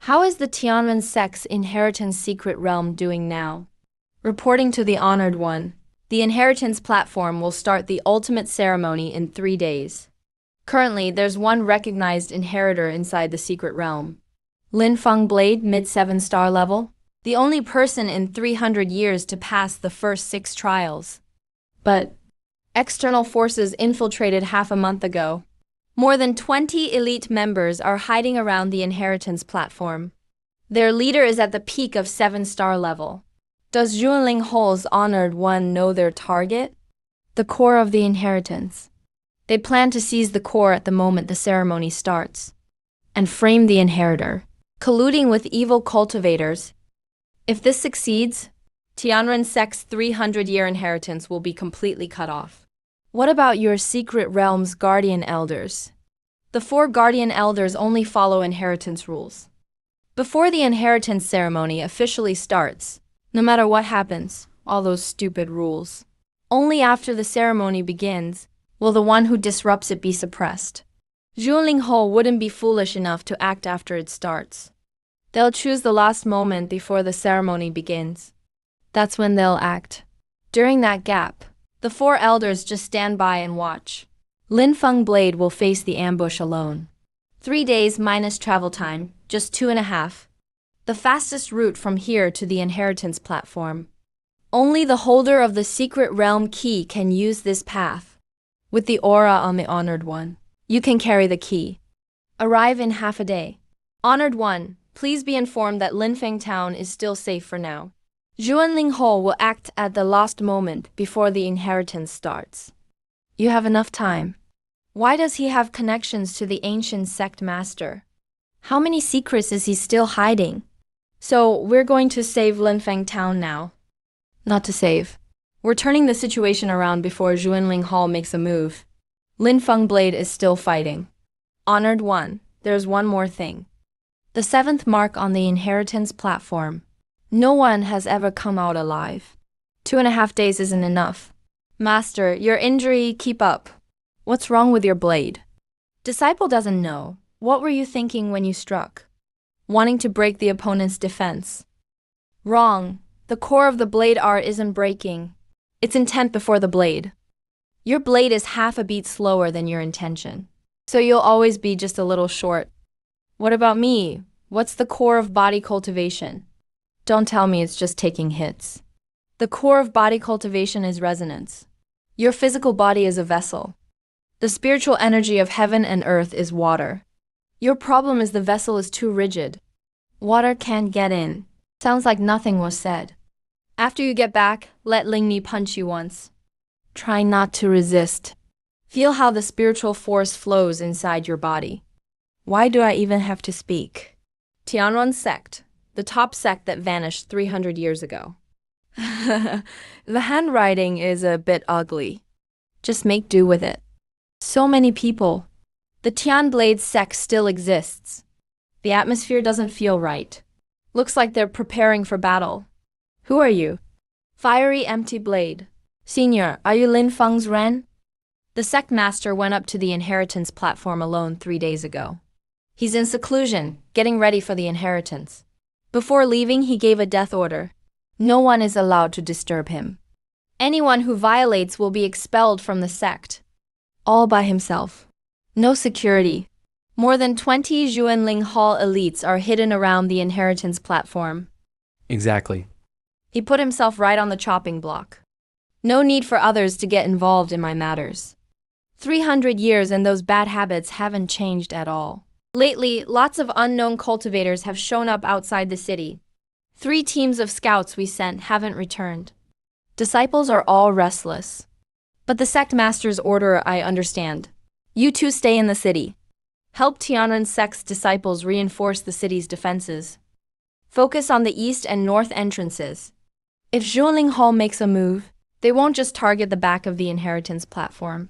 Speaker 1: How is the Tianwen sect's inheritance secret realm doing now? Reporting to the Honored One, the inheritance platform will start the ultimate ceremony in 3 days. Currently, there's one recognized inheritor inside the secret realm. Lin Feng Blade, mid-7-star level, the only person in 300 years to pass the first 6 trials. But external forces infiltrated half a month ago. More than 20 elite members are hiding around the inheritance platform. Their leader is at the peak of 7-star level. Does Zhuanling Ho's Honored One know their target? The core of the inheritance. They plan to seize the core at the moment the ceremony starts and frame the inheritor, colluding with evil cultivators. If this succeeds, Tianren sect's 300-year inheritance will be completely cut off. What about your secret realm's guardian elders? The 4 guardian elders only follow inheritance rules. Before the inheritance ceremony officially starts, no matter what happens, all those stupid rules, only after the ceremony begins will the one who disrupts it be suppressed. Zhuanling Ho wouldn't be foolish enough to act after it starts. They'll choose the last moment before the ceremony begins. That's when they'll act. During that gap, the 4 elders just stand by and watch. Lin Feng Blade will face the ambush alone. 3 days minus travel time, just 2.5. The fastest route from here to the inheritance platform. Only the holder of the secret realm key can use this path. With the aura on the Honored One, you can carry the key. Arrive in half a day. Honored One, please be informed that Linfeng Town is still safe for now. Zhuanling Ho will act at the last moment before the inheritance starts. You have enough time. Why does he have connections to the ancient sect master? How many secrets is he still hiding? So, we're going to save Linfeng Town now. Not to save. We're turning the situation around before Zhuanling Ho makes a move. Lin Feng Blade is still fighting. Honored One, there's one more thing. The 7th mark on the inheritance platform. No one has ever come out alive. 2.5 days isn't enough. Master, your injury, keep up. What's wrong with your blade? Disciple doesn't know. What were you thinking when you struck? Wanting to break the opponent's defense. Wrong. The core of the blade art isn't breaking. It's intent before the blade. Your blade is half a beat slower than your intention. So you'll always be just a little short. What about me? What's the core of body cultivation? Don't tell me it's just taking hits. The core of body cultivation is resonance. Your physical body is a vessel. The spiritual energy of heaven and earth is water. Your problem is the vessel is too rigid. Water can't get in. Sounds like nothing was said. After you get back, let Lingni punch you once. Try not to resist. Feel how the spiritual force flows inside your body. Why do I even have to speak? Tianwen sect. The top sect that vanished 300 years ago. The handwriting is a bit ugly. Just make do with it. So many people. The Tian Blade sect still exists. The atmosphere doesn't feel right. Looks like they're preparing for battle. Who are you? Fiery Empty Blade. Senior, are you Lin Feng's Ren? The sect master went up to the inheritance platform alone 3 days ago. He's in seclusion, getting ready for the inheritance. Before leaving, he gave a death order. No one is allowed to disturb him. Anyone who violates will be expelled from the sect. All by himself. No security. More than 20 Zhuanling Hall elites are hidden around the inheritance platform.
Speaker 2: Exactly.
Speaker 1: He put himself right on the chopping block. No need for others to get involved in my matters. 300 years and those bad habits haven't changed at all. Lately, lots of unknown cultivators have shown up outside the city. 3 teams of scouts we sent haven't returned. Disciples are all restless. But the sect master's order I understand. You two stay in the city. Help Tiananmen sect's disciples reinforce the city's defenses. Focus on the east and north entrances. If Zhuangling Hall makes a move, they won't just target the back of the inheritance platform.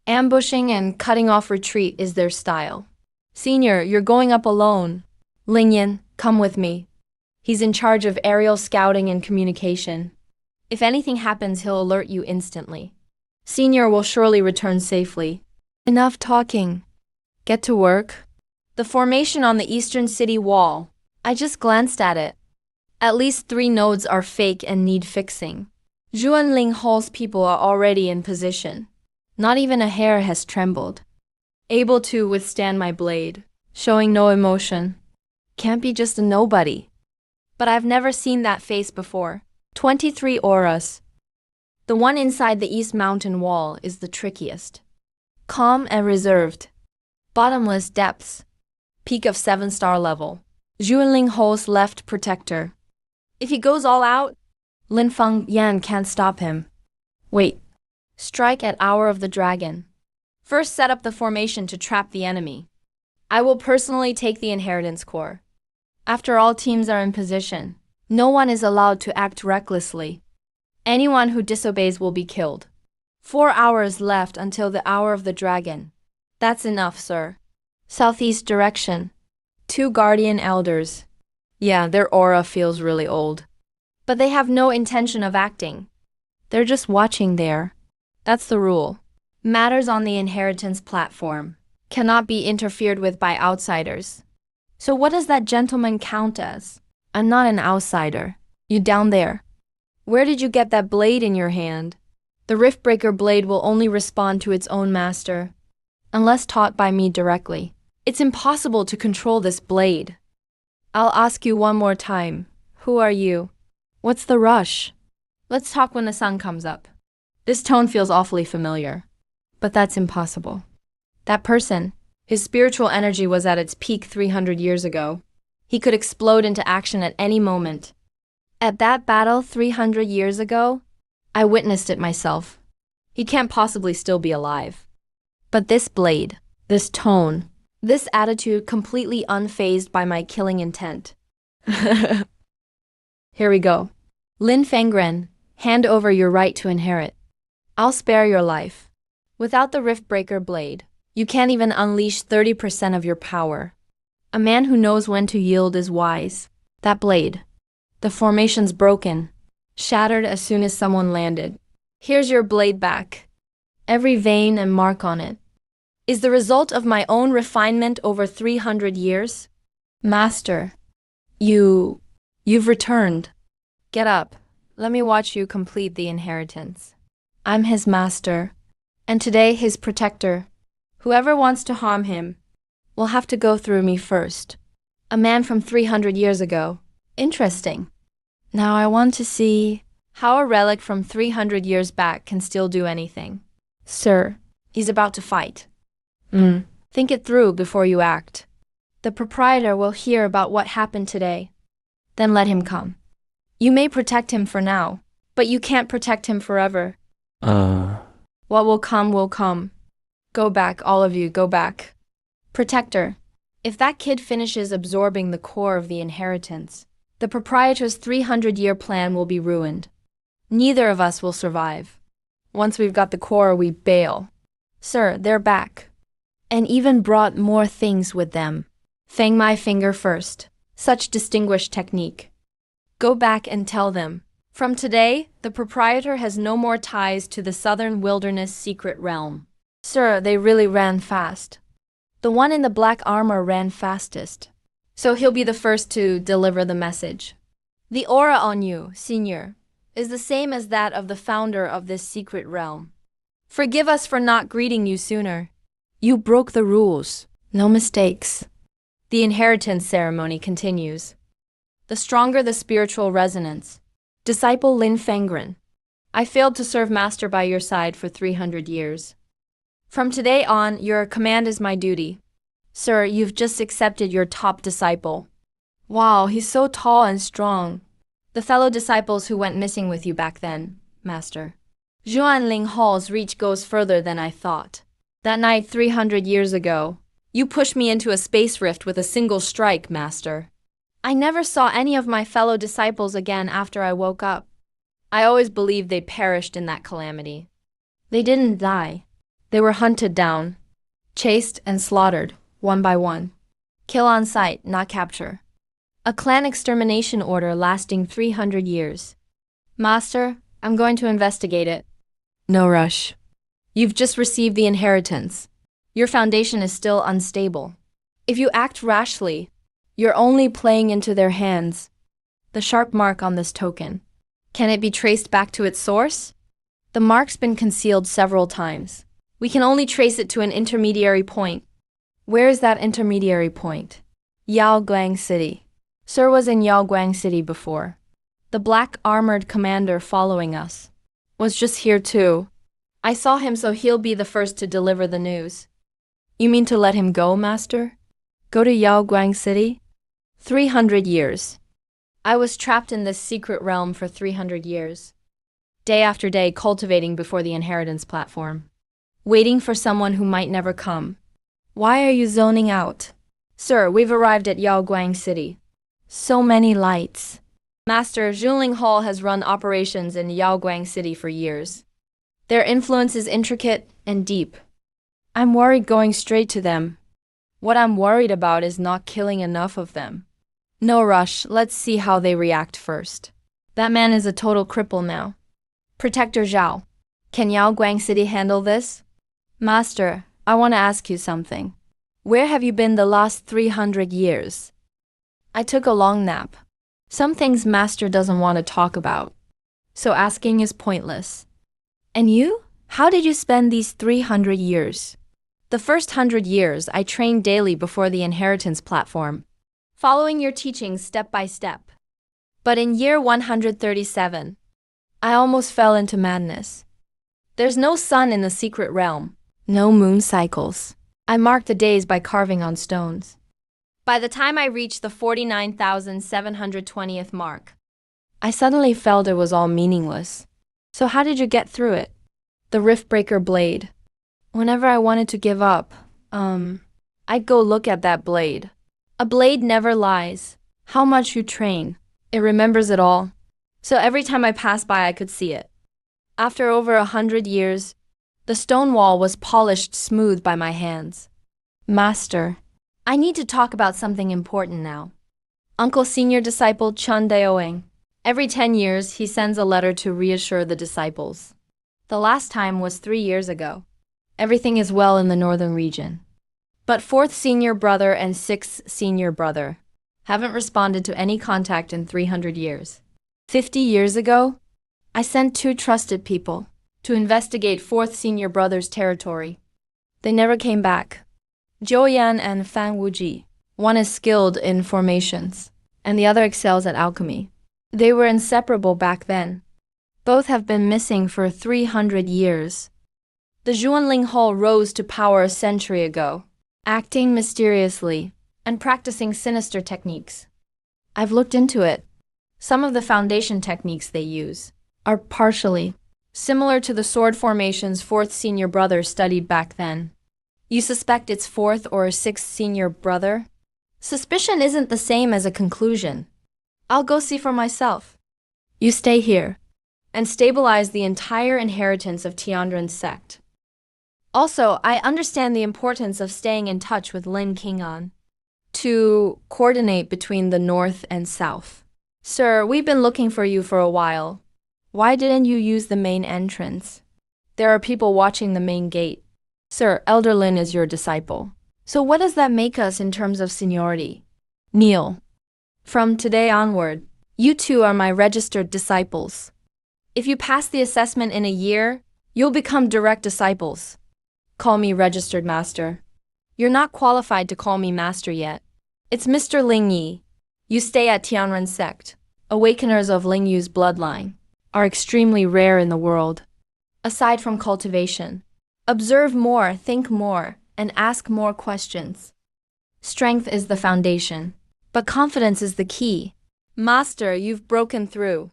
Speaker 1: Ambushing and cutting off retreat is their style. Senior, you're going up alone. Lingyan, come with me. He's in charge of aerial scouting and communication. If anything happens, he'll alert you instantly. Senior will surely return safely. Enough talking. Get to work. The formation on the eastern city wall. I just glanced at it. At least 3 nodes are fake and need fixing. Zhuangling Hall's people are already in position. Not even a hair has trembled. Able to withstand my blade, showing no emotion. Can't be just a nobody. But I've never seen that face before. 23 auras. The one inside the east mountain wall is the trickiest. Calm and reserved. Bottomless depths. Peak of 7-star level. Zhuangling Hall's left protector. If he goes all out, Lin Feng Yan can't stop him. Wait. Strike at Hour of the Dragon. First set up the formation to trap the enemy. I will personally take the inheritance core. After all teams are in position, no one is allowed to act recklessly. Anyone who disobeys will be killed. 4 hours left until the Hour of the Dragon. That's enough, sir. Southeast direction. 2 guardian elders. Yeah, their aura feels really old. But they have no intention of acting. They're just watching there. That's the rule. Matters on the inheritance platform cannot be interfered with by outsiders. So what does that gentleman count as? I'm not an outsider. You down there. Where did you get that blade in your hand? The Riftbreaker blade will only respond to its own master, unless taught by me directly. It's impossible to control this blade. I'll ask you one more time. Who are you? What's the rush? Let's talk when the sun comes up. This tone feels awfully familiar. But that's impossible. That person, his spiritual energy was at its peak 300 years ago. He could explode into action at any moment. At that battle 300 years ago, I witnessed it myself. He can't possibly still be alive. But this blade, this tone, this attitude completely unfazed by my killing intent. Here we go. Lin Fengren, hand over your right to inherit. I'll spare your life. Without the Riftbreaker blade, you can't even unleash 30% of your power. A man who knows when to yield is wise. That blade. The formation's broken, shattered as soon as someone landed. Here's your blade back. Every vein and mark on it is the result of my own refinement over 300 years. Master, you've returned. Get up. Let me watch you complete the inheritance. I'm his master, and today his protector. Whoever wants to harm him will have to go through me first. A man from 300 years ago. Interesting. Now I want to see how a relic from 300 years back can still do anything. Sir, he's about to fight. Think it through before you act. The proprietor will hear about what happened today. Then let him come. You may protect him for now, but you can't protect him forever. What will come will come. Go back, all of you, go back. Protector, if that kid finishes absorbing the core of the inheritance, the proprietor's 300-year plan will be ruined. Neither of us will survive. Once we've got the core, we bail. Sir, they're back. And even brought more things with them. Fang my finger first. Such distinguished technique. Go back and tell them. From today, the proprietor has no more ties to the southern wilderness secret realm. Sir, they really ran fast. The one in the black armor ran fastest. So he'll be the first to deliver the message. The aura on you, Senior, is the same as that of the founder of this secret realm. Forgive us for not greeting you sooner. You broke the rules. No mistakes. The inheritance ceremony continues. The stronger the spiritual resonance. Disciple Lin Fengren, I failed to serve Master by your side for 300 years. From today on, your command is my duty. Sir, you've just accepted your top disciple. Wow, he's so tall and strong. The fellow disciples who went missing with you back then, Master. Zhuangling Hall's reach goes further than I thought. That night 300 years ago, You pushed me into a space rift with a single strike, Master. I never saw any of my fellow disciples again after I woke up. I always believed they perished in that calamity. They didn't die. They were hunted down, chased and slaughtered, one by one. Kill on sight, not capture. A clan extermination order lasting 300 years. Master, I'm going to investigate it. No rush. You've just received the inheritance. Your foundation is still unstable. If you act rashly, you're only playing into their hands. The sharp mark on this token. Can it be traced back to its source? The mark's been concealed several times. We can only trace it to an intermediary point. Where is that intermediary point? Yaoguang City. Sir was in Yaoguang City before. The black armored commander following us was just here too. I saw him, so he'll be the first to deliver the news. You mean to let him go, Master? Go to Yaoguang City? 300 years. I was trapped in this secret realm for 300 years. Day after day cultivating before the inheritance platform. Waiting for someone who might never come. Why are you zoning out? Sir, we've arrived at Yaoguang City. So many lights. Master, Junling Hall has run operations in Yaoguang City for years. Their influence is intricate and deep. I'm worried going straight to them. What I'm worried about is not killing enough of them. No rush, let's see how they react first. That man is a total cripple now. Protector Zhao, can Yaoguang City handle this? Master, I want to ask you something. Where have you been the last 300 years? I took a long nap. Some things Master doesn't want to talk about, so asking is pointless. And you? How did you spend these 300 years? The first 100 years, I trained daily before the inheritance platform, following your teachings step by step. But in year 137, I almost fell into madness. There's no sun in the secret realm, no moon cycles. I marked the days by carving on stones. By the time I reached the 49,720th mark, I suddenly felt it was all meaningless. So how did you get through it? The Riftbreaker blade. Whenever I wanted to give up, I'd go look at that blade. A blade never lies. How much you train, it remembers it all. So every time I passed by, I could see it. After over 100 years, the stone wall was polished smooth by my hands. Master, I need to talk about something important now. Uncle Senior Disciple Chun Daoing. Every 10 years, he sends a letter to reassure the disciples. The last time was 3 years ago. Everything is well in the northern region. But 4th Senior Brother and 6th Senior Brother haven't responded to any contact in 300 years. 50 years ago, I sent 2 trusted people to investigate 4th Senior Brother's territory. They never came back. Zhou Yan and Fan Wuji. One is skilled in formations, and the other excels at alchemy. They were inseparable back then. Both have been missing for 300 years. The Zhuanling Hall rose to power a century ago, acting mysteriously and practicing sinister techniques. I've looked into it. Some of the foundation techniques they use are partially similar to the sword formations 4th Senior Brother studied back then. You suspect it's 4th or 6th Senior Brother? Suspicion isn't the same as a conclusion. I'll go see for myself. You stay here and stabilize the entire inheritance of Tiandrin's sect. Also, I understand the importance of staying in touch with Lin Qing'an to coordinate between the north and south. Sir, we've been looking for you for a while. Why didn't you use the main entrance? There are people watching the main gate. Sir, Elder Lin is your disciple. So what does that make us in terms of seniority? Kneel. From today onward, you 2 are my registered disciples. If you pass the assessment in a year, you'll become direct disciples. Call me registered master. You're not qualified to call me master yet. It's Mr. Ling Yi. You stay at Tianren sect. Awakeners of Ling Yu's bloodline are extremely rare in the world. Aside from cultivation, observe more, think more, and ask more questions. Strength is the foundation, but confidence is the key. Master, you've broken through.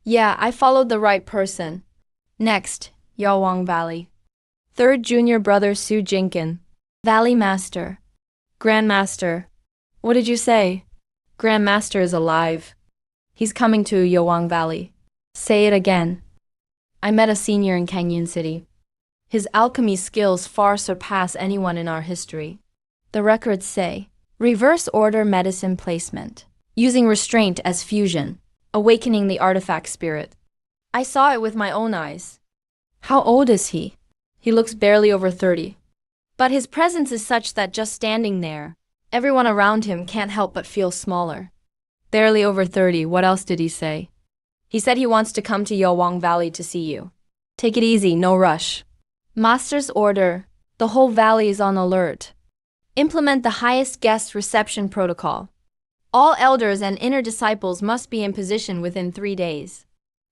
Speaker 1: Yeah, I followed the right person. Next, Yawang Valley. 3rd Junior Brother Su Jinkin, Valley Master. Grandmaster. What did you say? Grandmaster is alive. He's coming to Yowang Valley. Say it again. I met a senior in Canyon City. His alchemy skills far surpass anyone in our history. The records say, reverse order medicine placement, using restraint as fusion, awakening the artifact spirit. I saw it with my own eyes. How old is he? He looks barely over 30. But his presence is such that just standing there, everyone around him can't help but feel smaller. Barely over 30, what else did he say? He said he wants to come to Yowang Valley to see you. Take it easy, no rush. Master's order, the whole valley is on alert. Implement the highest guest reception protocol. All elders and inner disciples must be in position within 3 days.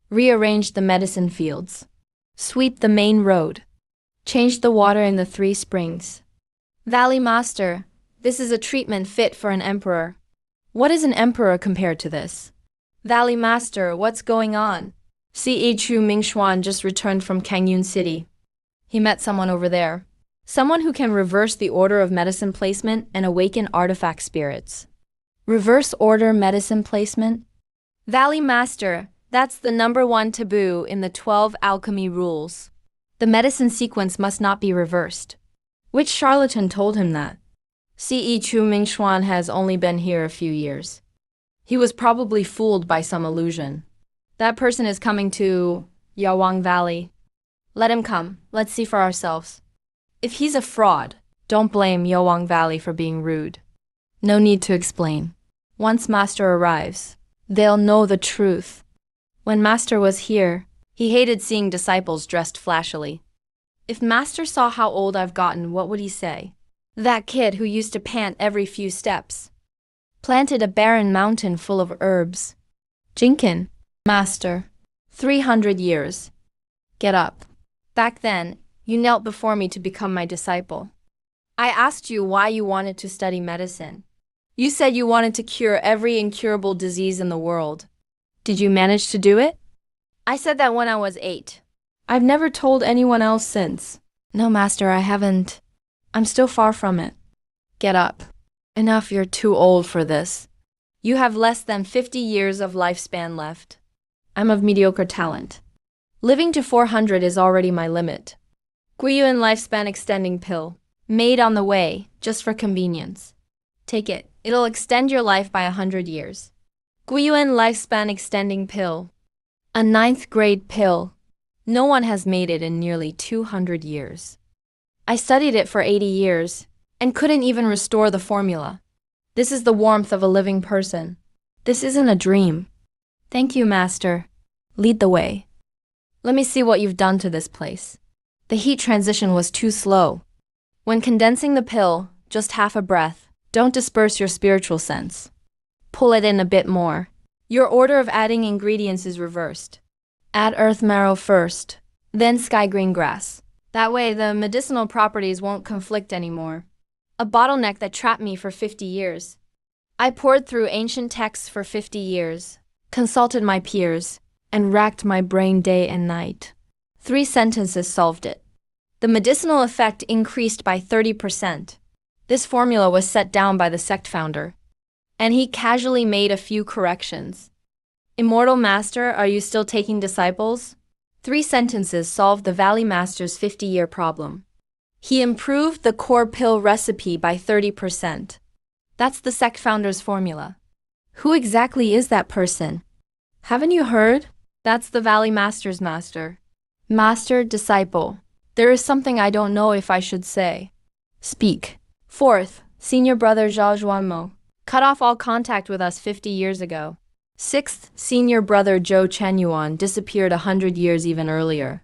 Speaker 1: Rearrange the medicine fields. Sweep the main road. Change the water in the 3 springs. Valley Master, this is a treatment fit for an emperor. What is an emperor compared to this? Valley Master, what's going on? C.E. Chu Mingxuan just returned from Canyon City. He met someone over there. Someone who can reverse the order of medicine placement and awaken artifact spirits. Reverse order medicine placement? Valley Master, that's the #1 taboo in the 12 alchemy rules. The medicine sequence must not be reversed. Which charlatan told him that? C.E. Chu Mingxuan has only been here a few years. He was probably fooled by some illusion. That person is coming to Yowang Valley. Let him come. Let's see for ourselves. If he's a fraud, don't blame Yowang Valley for being rude. No need to explain. Once Master arrives, they'll know the truth. When Master was here, he hated seeing disciples dressed flashily. If Master saw how old I've gotten, what would he say? That kid who used to pant every few steps. Planted a barren mountain full of herbs. Jinkin, Master, 300 years. Get up. Back then, you knelt before me to become my disciple. I asked you why you wanted to study medicine. You said you wanted to cure every incurable disease in the world. Did you manage to do it? I said that when I was 8. I've never told anyone else since. No, Master, I haven't. I'm still far from it. Get up. Enough, you're too old for this. You have less than 50 years of lifespan left. I'm of mediocre talent. Living to 400 is already my limit. Guiyuan lifespan extending pill. Made on the way, just for convenience. Take it. It'll extend your life by 100 years. Guiyuan lifespan extending pill. A 9th grade pill. No one has made it in nearly 200 years. I studied it for 80 years and couldn't even restore the formula. This is the warmth of a living person. This isn't a dream. Thank you, Master. Lead the way. Let me see what you've done to this place. The heat transition was too slow. When condensing the pill, just half a breath, don't disperse your spiritual sense. Pull it in a bit more. Your order of adding ingredients is reversed. Add earth marrow first, then sky green grass. That way, the medicinal properties won't conflict anymore. A bottleneck that trapped me for 50 years. I poured through ancient texts for 50 years, consulted my peers, and racked my brain day and night. 3 sentences solved it. The medicinal effect increased by 30%. This formula was set down by the sect founder, and he casually made a few corrections. Immortal Master, are you still taking disciples? 3 sentences solved the Valley Master's 50-year problem. He improved the core pill recipe by 30%. That's the sect founder's formula. Who exactly is that person? Haven't you heard? That's the Valley Master's master. Master, disciple. There is something I don't know if I should say. Speak. 4th, Senior Brother Zhao Zhuanmo. Cut off all contact with us 50 years ago. 6th, Senior Brother Zhou Chenyuan disappeared 100 years even earlier.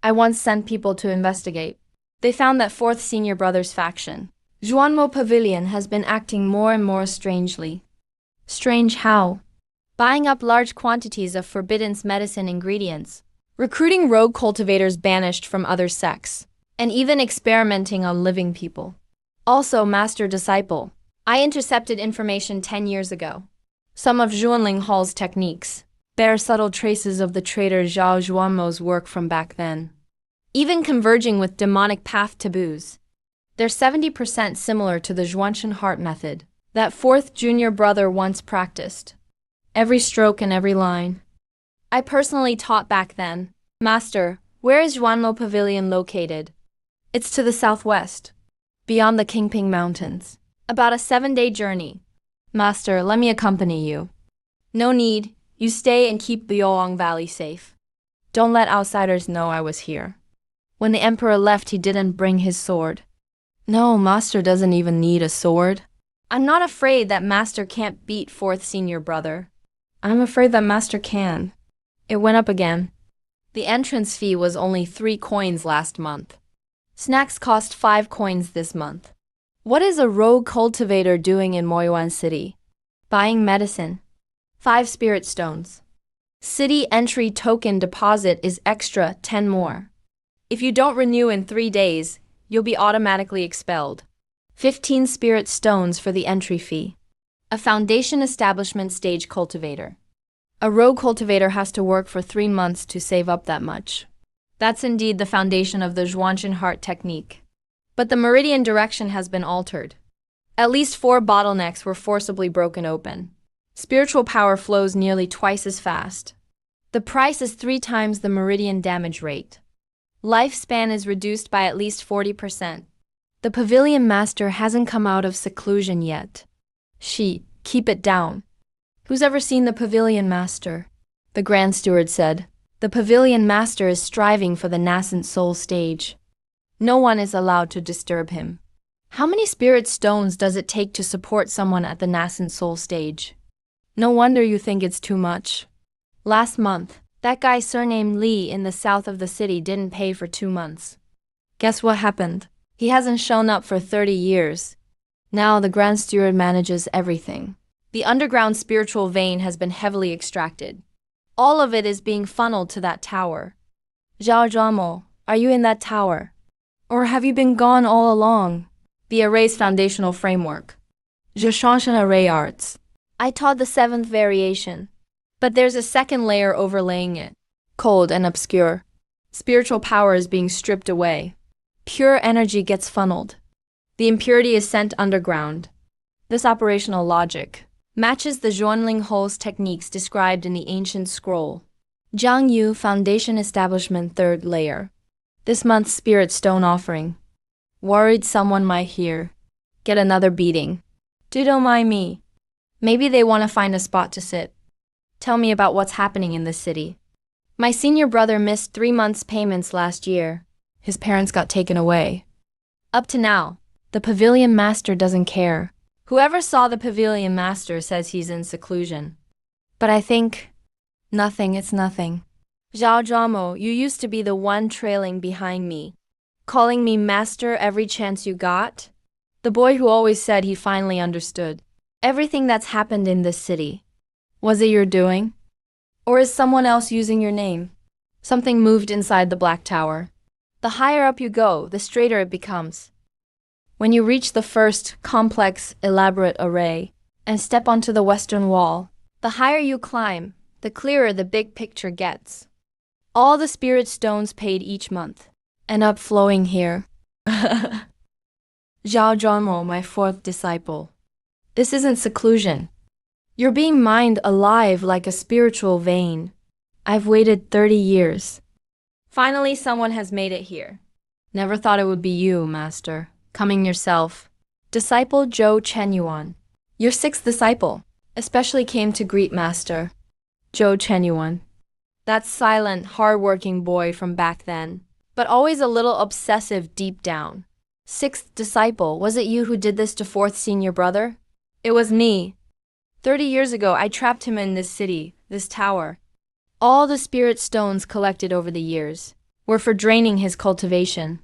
Speaker 1: I once sent people to investigate. They found that 4th Senior Brother's faction, Zhuanmo Pavilion, has been acting more and more strangely. Strange how? Buying up large quantities of forbidden medicine ingredients, recruiting rogue cultivators banished from other sects, and even experimenting on living people. Also, Master-disciple, I intercepted information 10 years ago. Some of Zhuanling Hall's techniques bear subtle traces of the traitor Zhao Zhuanmo's work from back then, even converging with demonic path taboos. They're 70% similar to the Zhuanshan heart method that fourth junior brother once practiced. Every stroke and every line. I personally taught back then. Master, where is Zhuanmo Pavilion located? It's to the southwest, beyond the Qingping Mountains. About a 7-day journey. Master, let me accompany you. No need, you stay and keep the Yoang Valley safe. Don't let outsiders know I was here. When the emperor left, he didn't bring his sword. No, Master doesn't even need a sword. I'm not afraid that Master can't beat fourth senior brother. I'm afraid that Master can. It went up again. The entrance fee was only 3 coins last month. Snacks cost 5 coins this month. What is a rogue cultivator doing in Moyuan City? Buying medicine. 5 spirit stones. City entry token deposit is extra 10 more. If you don't renew in 3 days, you'll be automatically expelled. 15 spirit stones for the entry fee. A foundation establishment stage cultivator. A rogue cultivator has to work for 3 months to save up that much. That's indeed the foundation of the Zhuanshan heart technique. But the meridian direction has been altered. At least 4 bottlenecks were forcibly broken open. Spiritual power flows nearly twice as fast. The price is 3 times the meridian damage rate. Lifespan is reduced by at least 40%. The pavilion master hasn't come out of seclusion yet. Keep it down. Who's ever seen the pavilion master? The Grand Steward said. The pavilion master is striving for the nascent soul stage. No one is allowed to disturb him. How many spirit stones does it take to support someone at the nascent soul stage? No wonder you think it's too much. Last month, that guy surnamed Li in the south of the city didn't pay for 2 months. Guess what happened? He hasn't shown up for 30 years. Now the Grand Steward manages everything. The underground spiritual vein has been heavily extracted. All of it is being funneled to that tower. Zhao Zhuanmo, are you in that tower? Or have you been gone all along? The array's foundational framework. Zhuanshan array arts. I taught the 7th variation. But there's a second layer overlaying it. Cold and obscure. Spiritual power is being stripped away. Pure energy gets funneled. The impurity is sent underground. This operational logic matches the Zhuanling Ho's techniques described in the ancient scroll. Zhang Yu Foundation Establishment 3rd Layer. This month's Spirit Stone Offering. Worried someone might hear. Get another beating. Don't mind me. Maybe they want to find a spot to sit. Tell me about what's happening in this city. My senior brother missed 3 months' payments last year. His parents got taken away. Up to now, the pavilion master doesn't care. Whoever saw the pavilion master says he's in seclusion. But I think, it's nothing. Zhao Zhuanmo, you used to be the one trailing behind me, calling me master every chance you got. The boy who always said he finally understood everything that's happened in this city. Was it your doing? Or is someone else using your name? Something moved inside the Black Tower. The higher up you go, the straighter it becomes. When you reach the first complex, elaborate array and step onto the western wall, the higher you climb, the clearer the big picture gets. All the spirit stones paid each month end up flowing here. Zhao Zhuanmo, my 4th disciple. This isn't seclusion. You're being mined alive like a spiritual vein. I've waited 30 years. Finally, someone has made it here. Never thought it would be you, Master. Coming yourself. Disciple Zhou Chenyuan. Your 6th disciple, especially came to greet Master. Zhou Chenyuan. That silent, hard-working boy from back then, but always a little obsessive deep down. 6th disciple, was it you who did this to 4th senior brother? It was me. 30 years ago, I trapped him in this city, this tower. All the spirit stones collected over the years were for draining his cultivation.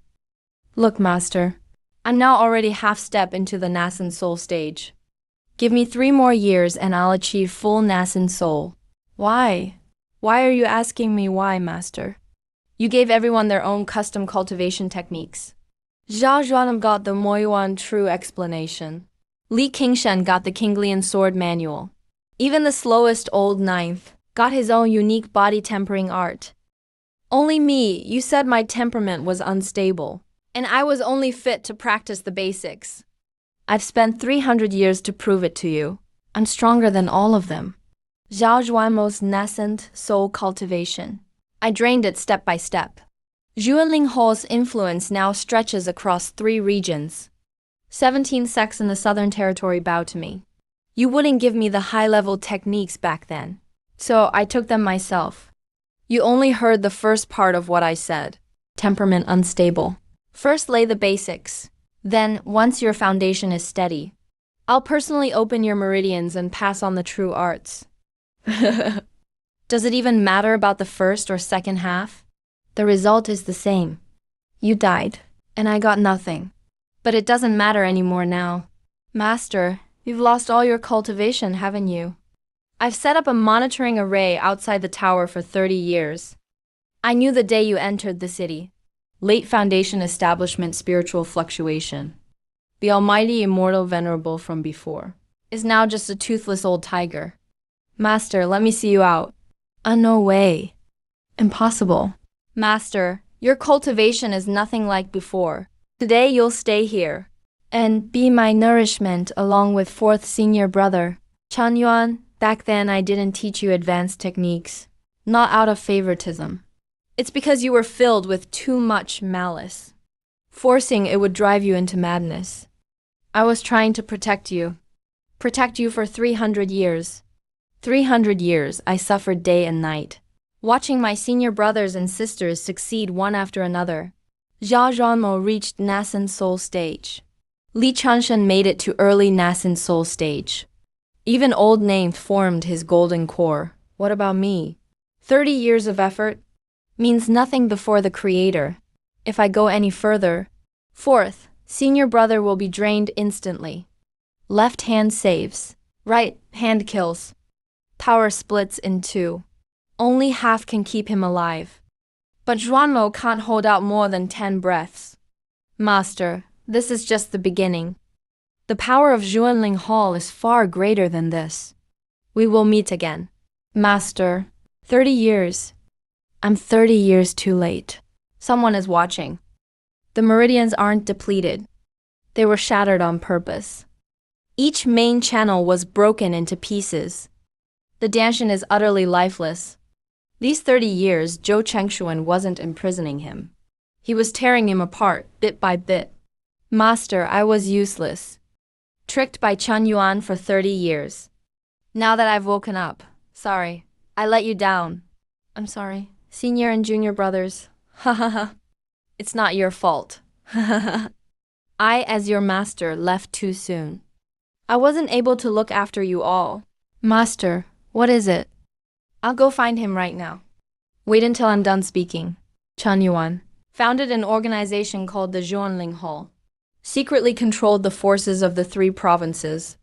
Speaker 1: Look, Master, I'm now already half-step into the nascent soul stage. Give me 3 more years and I'll achieve full nascent soul. Why? Why are you asking me why, Master? You gave everyone their own custom cultivation techniques. Zhao Zhuanm got the Moyuan true explanation. Li Qingshan got the Kinglian sword manual. Even the slowest old 9th got his own unique body tempering art. Only me, you said my temperament was unstable. And I was only fit to practice the basics. I've spent 300 years to prove it to you. I'm stronger than all of them. Zhao Zhuanmo's nascent soul cultivation. I drained it step by step. Zhuanling Hall's influence now stretches across 3 regions. 17 sects in the Southern Territory bow to me. You wouldn't give me the high-level techniques back then, so I took them myself. You only heard the first part of what I said. Temperament unstable. First lay the basics. Then, once your foundation is steady, I'll personally open your meridians and pass on the true arts. Does it even matter about the first or second half? The result is the same. You died, and I got nothing. But it doesn't matter anymore now. Master, you've lost all your cultivation, haven't you? I've set up a monitoring array outside the tower for 30 years. I knew the day you entered the city. Late foundation establishment spiritual fluctuation. The almighty immortal venerable from before is now just a toothless old tiger. Master, let me see you out. No way. Impossible. Master, your cultivation is nothing like before. Today you'll stay here and be my nourishment along with 4th senior brother, Chen Yuan. Back then I didn't teach you advanced techniques, not out of favoritism. It's because you were filled with too much malice. Forcing it would drive you into madness. I was trying to protect you for 300 years. 300 years I suffered day and night, watching my senior brothers and sisters succeed one after another. Zhao Zhuanmo reached nascent soul stage. Li Chanshen made it to early nascent soul stage. Even old name formed his golden core. What about me? 30 years of effort means nothing before the Creator. If I go any further, 4th, senior brother will be drained instantly. Left hand saves, right hand kills. Power splits in 2. Only half can keep him alive. But Zhuanmo can't hold out more than 10 breaths. Master, this is just the beginning. The power of Zhuanling Hall is far greater than this. We will meet again. Master, 30 years. I'm 30 years too late. Someone is watching. The meridians aren't depleted. They were shattered on purpose. Each main channel was broken into pieces. The Danshan is utterly lifeless. These 30 years, Zhou Chengshuan wasn't imprisoning him. He was tearing him apart, bit by bit. Master, I was useless. Tricked by Chen Yuan for 30 years. Now that I've woken up, sorry, I let you down. I'm sorry, senior and junior brothers. Ha ha ha. It's not your fault. Ha ha ha. I, as your master, left too soon. I wasn't able to look after you all. Master, what is it? I'll go find him right now. Wait until I'm done speaking. Chen Yuan founded an organization called the Zhuanling Hall. Secretly controlled the forces of the 3 provinces.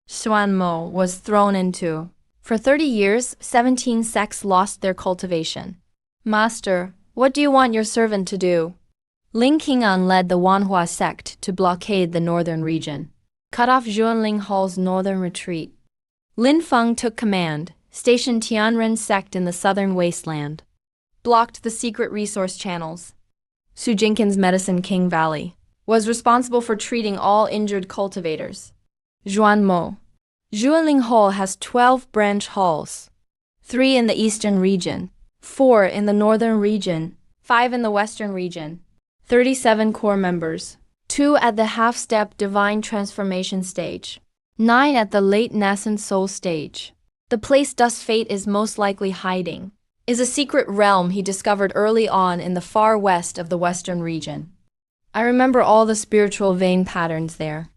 Speaker 1: Xuanmo was thrown into. For 30 years, 17 sects lost their cultivation. Master, what do you want your servant to do? Ling Qing'an led the Wanhua sect to blockade the northern region, cut off Zhuanling Hall's northern retreat. Lin Feng took command, stationed Tianren sect in the southern wasteland, blocked the secret resource channels. Su Jinkin's Medicine King Valley was responsible for treating all injured cultivators. Zhuanmo. Zhuanling Hall has 12 branch halls, 3 in the eastern region, 4 in the northern region, 5 in the western region, 37 core members, 2 at the half-step divine transformation stage, 9 at the late nascent soul stage. The place Dust Fate is most likely hiding is a secret realm he discovered early on in the far west of the western region. I remember all the spiritual vein patterns there.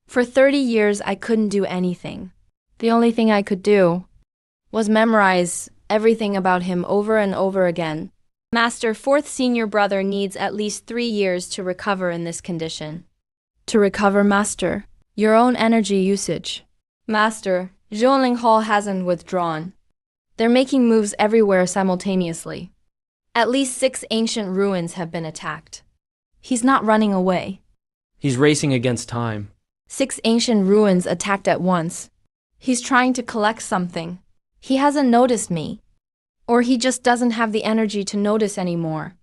Speaker 1: For 30 years, I couldn't do anything. The only thing I could do was memorize everything about him over and over again. Master, 4th senior brother needs at least 3 years to recover in this condition. To recover, Master? Your own energy usage. Master, Zhuanling Hall hasn't withdrawn. They're making moves everywhere simultaneously. At least 6 ancient ruins have been attacked. He's not running away.
Speaker 2: He's racing against time.
Speaker 1: 6 ancient ruins attacked at once. He's trying to collect something. He hasn't noticed me. Or he just doesn't have the energy to notice anymore.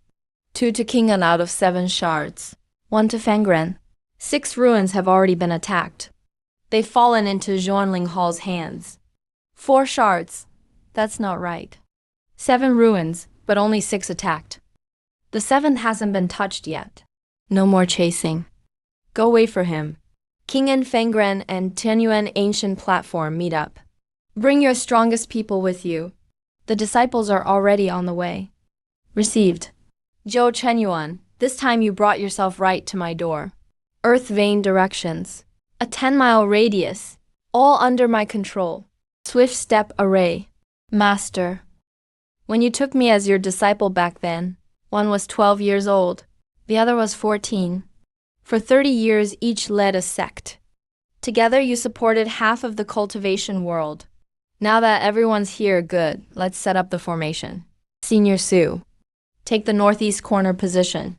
Speaker 1: 2 to Kingan out of 7 shards. One to Fengren. 6 ruins have already been attacked. They've fallen into Zhuanling Hall's hands. 4 shards. That's not right. 7 ruins, but only 6 attacked. The 7th hasn't been touched yet. No more chasing. Go wait for him. Qing'an Fengren and Tianyuan Ancient Platform meet up. Bring your strongest people with you. The disciples are already on the way. Received. Zhou Chenyuan, this time you brought yourself right to my door. Earth vein directions. A 10-mile radius. All under my control. Swift step array. Master. When you took me as your disciple back then, one was 12 years old. The other was 14. For 30 years each led a sect. Together you supported half of the cultivation world. Now that everyone's here, good, let's set up the formation. Senior Su. Take the northeast corner position.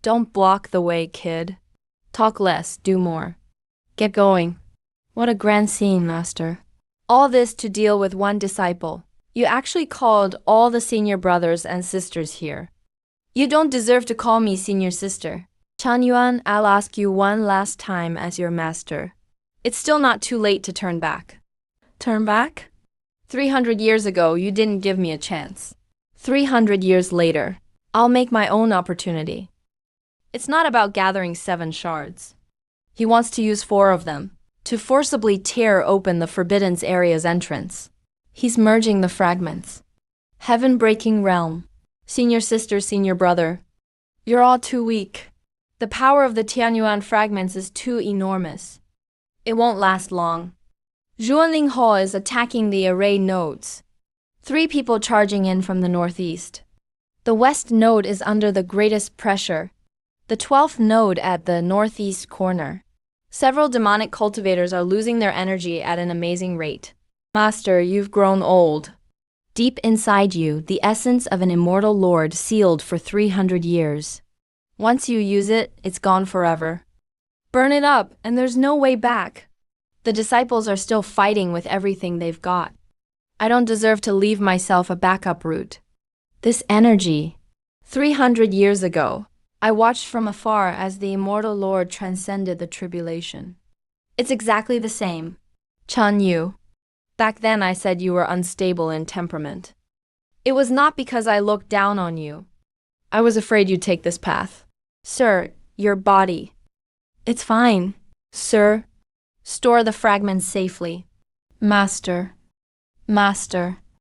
Speaker 1: Don't block the way, kid. Talk less, do more. Get going. What a grand scene, Master. All this to deal with one disciple. You actually called all the senior brothers and sisters here. You don't deserve to call me senior sister. Chenyuan, I'll ask you one last time as your master. It's still not too late to turn back. Turn back? 300 years ago, you didn't give me a chance. 300 years later, I'll make my own opportunity. It's not about gathering 7 shards. He wants to use 4 of them to forcibly tear open the Forbidden Area's entrance. He's merging the fragments. Heaven-breaking realm. Senior sister, senior brother. You're all too weak. The power of the Tianyuan fragments is too enormous. It won't last long. Zhuanling Hall is attacking the array nodes. 3 people charging in from the northeast. The west node is under the greatest pressure. The 12th node at the northeast corner. Several demonic cultivators are losing their energy at an amazing rate. Master, you've grown old. Deep inside you, the essence of an immortal lord sealed for 300 years. Once you use it, it's gone forever. Burn it up, and there's no way back. The disciples are still fighting with everything they've got. I don't deserve to leave myself a backup route. This energy. 300 years ago, I watched from afar as the immortal lord transcended the tribulation. It's exactly the same. Chan Yu. Back then I said you were unstable in temperament. It was not because I looked down on you. I was afraid you'd take this path. Sir, your body. It's fine. Sir, store the fragments safely. Master. Master.